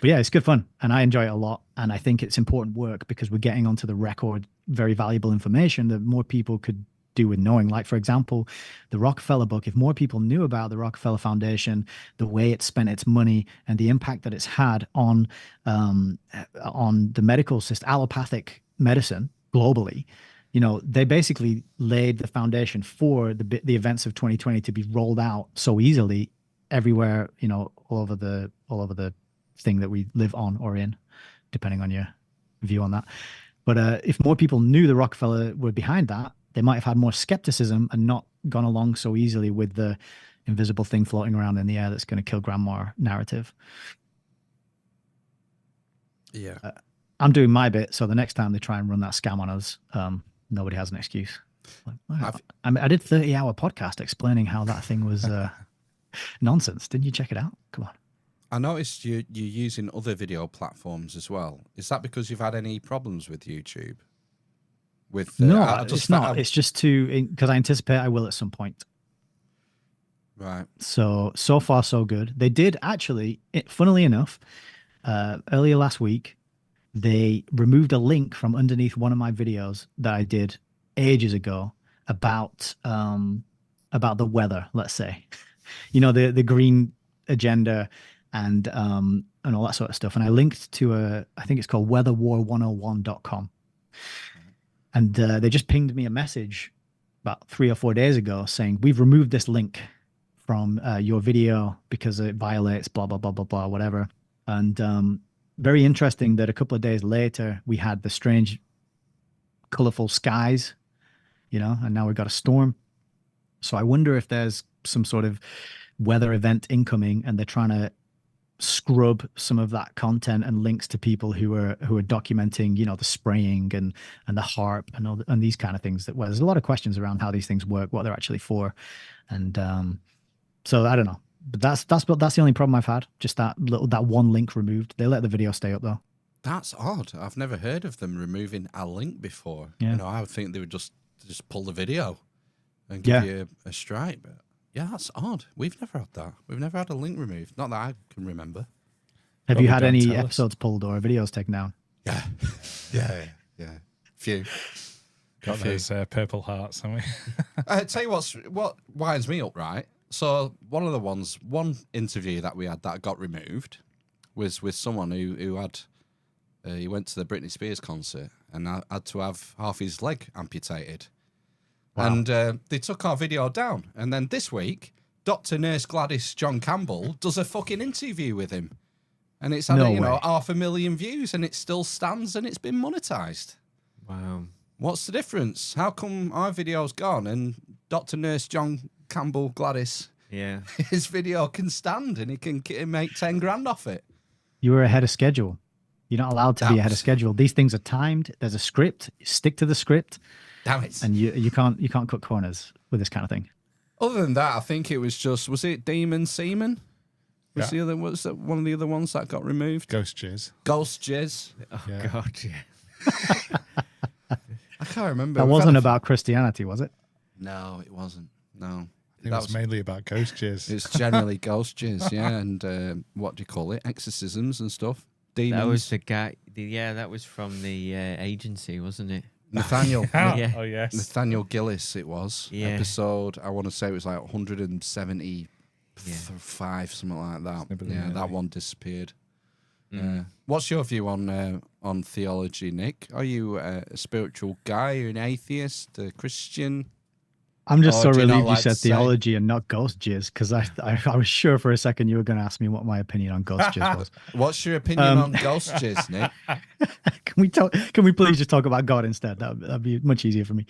But yeah, it's good fun and I enjoy it a lot. And I think it's important work because we're getting onto the record very valuable information that more people could do with knowing. Like, for example, the Rockefeller book, if more people knew about the Rockefeller Foundation, the way it spent its money and the impact that it's had on the medical system, allopathic medicine globally, you know, they basically laid the foundation for the events of 2020 to be rolled out so easily everywhere, you know, all over the thing that we live on or in, depending on your view on that. But if more people knew the Rockefeller were behind that, they might have had more skepticism and not gone along so easily with the invisible thing floating around in the air that's going to kill grandma narrative. Yeah. I'm doing my bit, so the next time they try and run that scam on us, nobody has an excuse. Like, I did 30-hour podcast explaining how that thing was nonsense. Didn't you check it out? Come on. I noticed you're using other video platforms as well. Is that because you've had any problems with YouTube? No, it's not. It's just because I anticipate I will at some point. Right. So far, so good. They did actually, funnily enough, earlier last week, they removed a link from underneath one of my videos that I did ages ago about the weather, let's say. You know, the green agenda and all that sort of stuff. And I linked to I think it's called weatherwar101.com. And they just pinged me a message about 3 or 4 days ago saying, we've removed this link from your video because it violates blah, blah, blah, blah, blah, whatever. And very interesting that a couple of days later, we had the strange, colorful skies, you know, and now we've got a storm. So I wonder if there's some sort of weather event incoming and they're trying to scrub some of that content and links to people who are documenting, you know, the spraying and the HARP and these kind of things. Well, there's a lot of questions around how these things work, what they're actually for, and so I don't know. But that's the only problem I've had. Just that one link removed. They let the video stay up though. That's odd. I've never heard of them removing a link before. Yeah. You know, I would think they would just pull the video and give you a strike. But yeah, that's odd. We've never had that. We've never had a link removed. Not that I can remember. Have you had any episodes pulled or videos taken down? Yeah. Yeah. Few. Got those purple hearts, haven't we? Tell you what winds me up, right? So one interview that we had that got removed was with someone who had he went to the Britney Spears concert and had to have half his leg amputated. Wow. And they took our video down. And then this week, Dr. Nurse Gladys John Campbell does a fucking interview with him. And it's had, No you know, way. 500,000 views, and it still stands, and it's been monetized. Wow. What's the difference? How come our video's gone and Dr. Nurse John Campbell Gladys, Yeah. his video can stand and he can make 10 grand off it? You were ahead of schedule. You're not allowed to be ahead of That's- schedule. These things are timed. There's a script. You stick to the script, Damn it. and you can't cut corners with this kind of thing. Other than that, I think it was just, was it Demon Seaman? Was Yeah. was that one of the other ones that got removed? Ghost jizz. Ghost Jizz. Oh Yeah. God. Yeah. I can't remember. That We've had wasn't a- about Christianity, was it? No, it wasn't. No. It That was mainly about ghost jizz. It's generally ghost jizz, yeah, and what do you call it? Exorcisms and stuff. Demons. That was the guy. Yeah, that was from the agency, wasn't it? Nathaniel. Yeah. Oh, yes. Nathaniel Gillis, it was. Yeah. Episode, I want to say it was like 175, something like that. Snibbly, Yeah, that really. one disappeared. Mm. What's your view on theology, Nick? Are you a spiritual guy? Are you an atheist, a Christian? I'm just Oh, so do you not relieved you like said to say- theology and not ghost jizz, because I was sure for a second you were going to ask me what my opinion on ghost jizz was. What's your opinion on ghost jizz, Nick? Can we please just talk about God instead? That'd be much easier for me.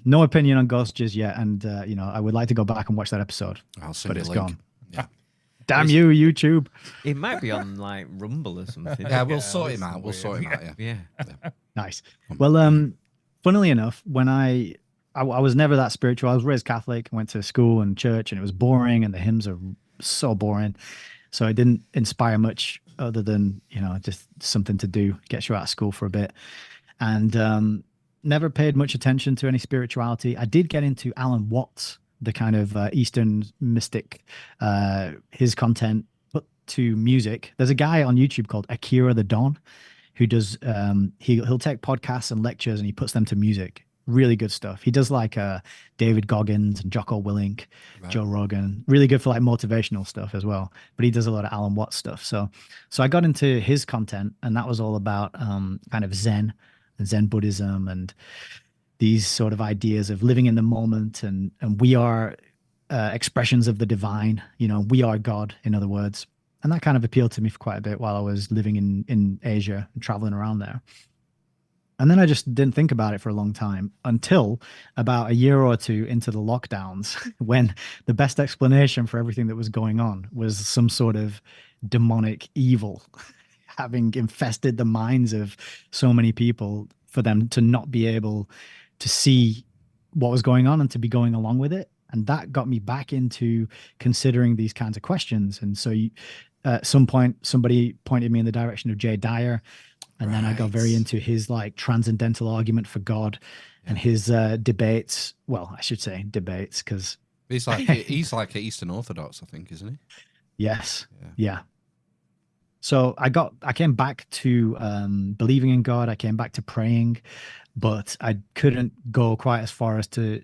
No opinion on ghost jizz yet, and I would like to go back and watch that episode. I'll send But you it's a link. gone. Yeah. Damn you, YouTube! It might be on like Rumble or something. Yeah, we'll Yeah, sort him that's out. We'll weird. sort him out, yeah. Yeah. Nice. Well, funnily enough, when I was never that spiritual. I was raised Catholic, went to school and church, and it was boring, and the hymns are so boring. So it didn't inspire much other than, just something to do, gets you out of school for a bit. And never paid much attention to any spirituality. I did get into Alan Watts, the kind of Eastern mystic, his content put to music. There's a guy on YouTube called Akira the Don who does, he'll take podcasts and lectures and he puts them to music. Really good stuff. He does like David Goggins and Jocko Willink, Joe Rogan. Really good for like motivational stuff as well. But he does a lot of Alan Watts stuff. So I got into his content, and that was all about kind of Zen and Zen Buddhism and these sort of ideas of living in the moment, and we are expressions of the divine. We are God, in other words. And that kind of appealed to me for quite a bit while I was living in Asia and traveling around there. And then I just didn't think about it for a long time until about a year or two into the lockdowns, when the best explanation for everything that was going on was some sort of demonic evil having infested the minds of so many people, for them to not be able to see what was going on and to be going along with it. And that got me back into considering these kinds of questions. And so at some point, somebody pointed me in the direction of Jay Dyer. And then I got very into his like transcendental argument for God and his debates. Well, I should say debates, because He's like Eastern Orthodox, I think, isn't he? yes, yeah. So I came back to believing in God. I came back to praying, but I couldn't go quite as far as to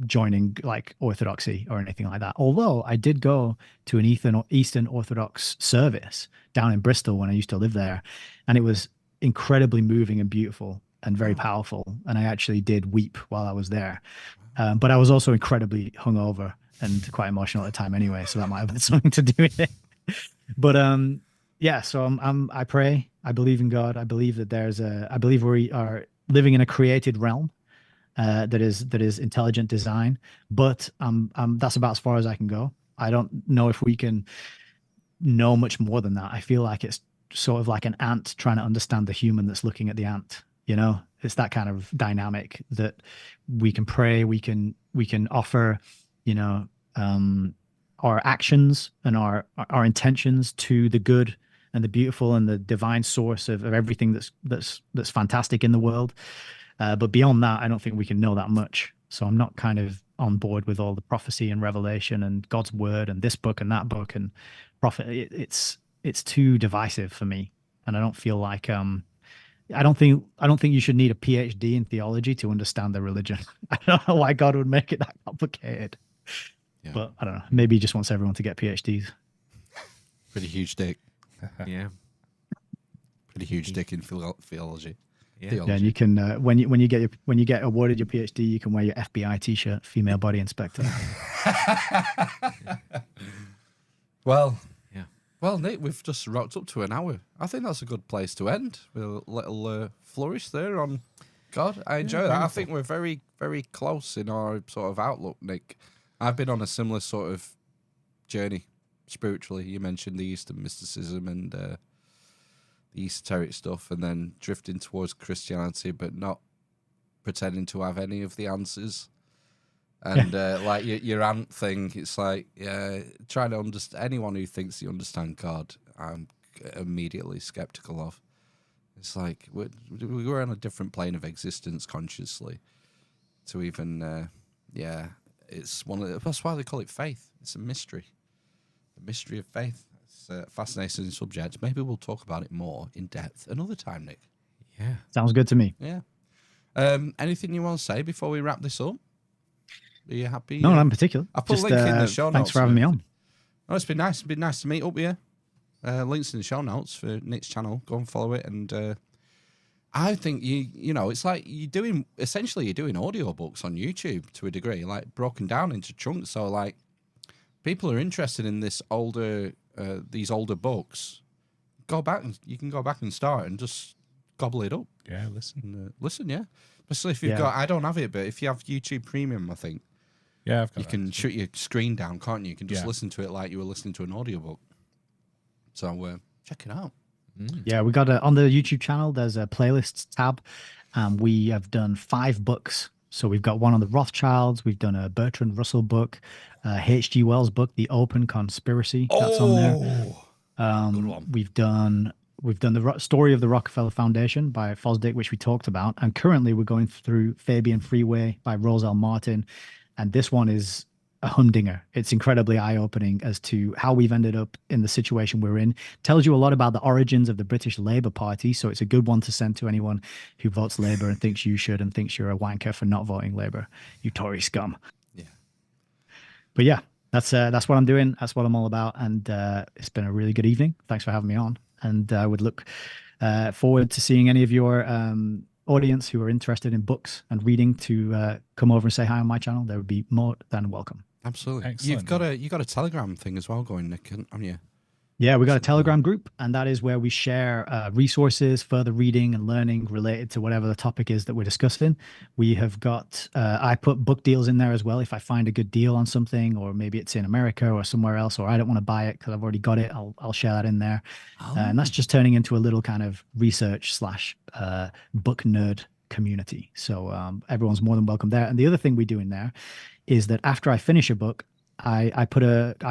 joining like Orthodoxy or anything like that. Although I did go to an Eastern Orthodox service down in Bristol when I used to live there, and it was incredibly moving and beautiful and very powerful. And I actually did weep while I was there. But I was also incredibly hungover and quite emotional at the time anyway. So that might have had something to do with it. But so I pray. I believe in God. I believe that I believe we are living in a created realm that is intelligent design. But that's about as far as I can go. I don't know if we can know much more than that. I feel like it's sort of like an ant trying to understand the human that's looking at the ant. It's that kind of dynamic that we can pray, we can offer, our actions and our intentions to the good and the beautiful and the divine source of everything that's fantastic in the world. But beyond that, I don't think we can know that much. So I'm not kind of on board with all the prophecy and revelation and God's word and this book and that book and prophet. It's too divisive for me, and I don't feel like I don't think you should need a PhD in theology to understand the religion. I don't know why God would make it that complicated. Yeah. But I don't know. Maybe he just wants everyone to get PhDs. Pretty huge dick. Yeah. Pretty huge dick in theology. Yeah. Yeah, and you can when you get awarded your PhD, you can wear your FBI T-shirt, female body inspector. Well, Yeah. well, Nick, we've just rocked up to an hour. I think that's a good place to end with a little flourish there on God. I enjoy that. I think we're very, very close in our sort of outlook, Nick. I've been on a similar sort of journey spiritually. You mentioned the Eastern mysticism and the esoteric stuff, and then drifting towards Christianity, but not pretending to have any of the answers. And like your aunt thing, it's like trying to understand anyone who thinks you understand God. I'm immediately skeptical of. It's like we're on a different plane of existence consciously. To even it's one of that's why they call it faith. It's a mystery, the mystery of faith. It's a fascinating subject. Maybe we'll talk about it more in depth another time, Nick. Yeah. Sounds good to me. Yeah. Anything you want to say before we wrap this up? Are you happy? No, not in particular. I'll put Just, a link in the show notes. Thanks for having me on. Oh, it's been nice. It's been nice to meet up with you. Links in the show notes for Nick's channel. Go and follow it. And I think you know, it's like you're doing audiobooks on YouTube to a degree, like broken down into chunks. So like people are interested in these older books. You can go back and start and just gobble it up. Yeah, listen. Listen, yeah. Especially if you've got, I don't have it, but if you have YouTube Premium, I think. Yeah, I've got you can shut your screen down, can't you? You can just listen to it like you were listening to an audiobook. So check it out. Yeah, we got on the YouTube channel, there's a playlists tab, and we have done 5 books. So we've got one on the Rothschilds, we've done a Bertrand Russell book, H.G. Wells book, The Open Conspiracy. That's on there. Good one. We've done the Story of the Rockefeller Foundation by Fosdick, which we talked about, and currently we're going through Fabian Freeway by Roselle Martin, and this one is a humdinger. It's incredibly eye-opening as to how we've ended up in the situation we're in. Tells you a lot about the origins of the British Labour Party, so it's a good one to send to anyone who votes Labour and thinks you should and thinks you're a wanker for not voting Labour, you Tory scum. Yeah. But yeah, that's what I'm doing. That's what I'm all about, and it's been a really good evening. Thanks for having me on, and I would look forward to seeing any of your audience who are interested in books and reading to come over and say hi on my channel. They would be more than welcome. Absolutely. Excellent. You've got a Telegram thing as well going, Nick, haven't you? Yeah, we got a Telegram group, and that is where we share resources, further reading and learning related to whatever the topic is that we're discussing. We have got, I put book deals in there as well. If I find a good deal on something, or maybe it's in America or somewhere else, or I don't want to buy it because I've already got it, I'll share that in there. And that's just turning into a little kind of research / book nerd community. So everyone's more than welcome there. And the other thing we do in there is that after I finish a book, I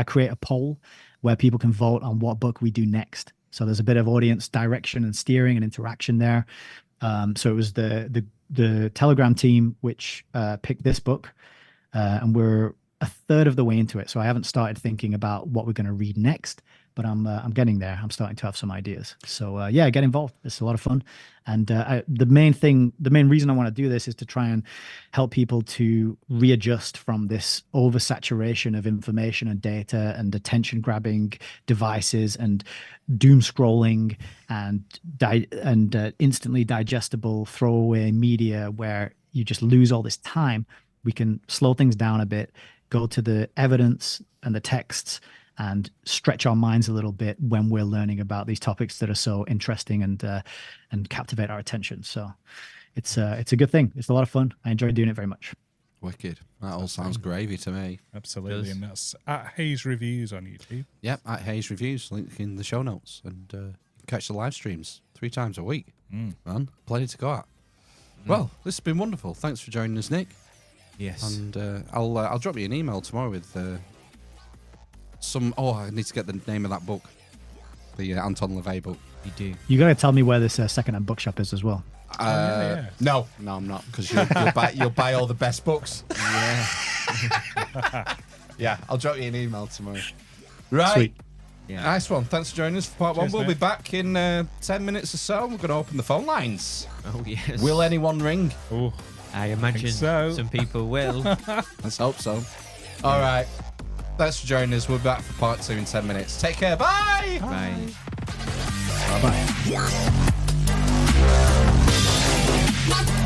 create a poll where people can vote on what book we do next. So there's a bit of audience direction and steering and interaction there. So it was the Telegram team which picked this book, and we're a third of the way into it. So I haven't started thinking about what we're going to read next, but I'm getting there. I'm starting to have some ideas. So yeah, get involved. It's a lot of fun. And the main reason I want to do this is to try and help people to readjust from this oversaturation of information and data and attention grabbing devices and doom scrolling and instantly digestible throwaway media where you just lose all this time. We can slow things down a bit, go to the evidence and the texts, and stretch our minds a little bit when we're learning about these topics that are so interesting and captivate our attention. So it's a good thing. It's a lot of fun. I enjoy doing it very much. Wicked. That all sounds gravy to me. Absolutely. And that's at Hayes Reviews on YouTube. Yep, at Hayes Reviews, link in the show notes. And you can catch the live streams 3 times a week. Man, plenty to go at. Well, this has been wonderful. Thanks for joining us, Nick. Yes. And I'll drop you an email tomorrow with I need to get the name of that book, the Anton LaVey book. You do. You got to tell me where this secondhand bookshop is as well. No, I'm not, because you'll buy all the best books. Yeah. Yeah, I'll drop you an email tomorrow. Right. Sweet. Yeah. Nice one. Thanks for joining us for part 1. We'll be back in 10 minutes or so. We're going to open the phone lines. Oh, yes. Will anyone ring? Oh, I imagine so. some people will. Let's hope so. All right. Thanks for joining us. We'll be back for part 2 in 10 minutes. Take care. Bye. Bye. Bye-bye.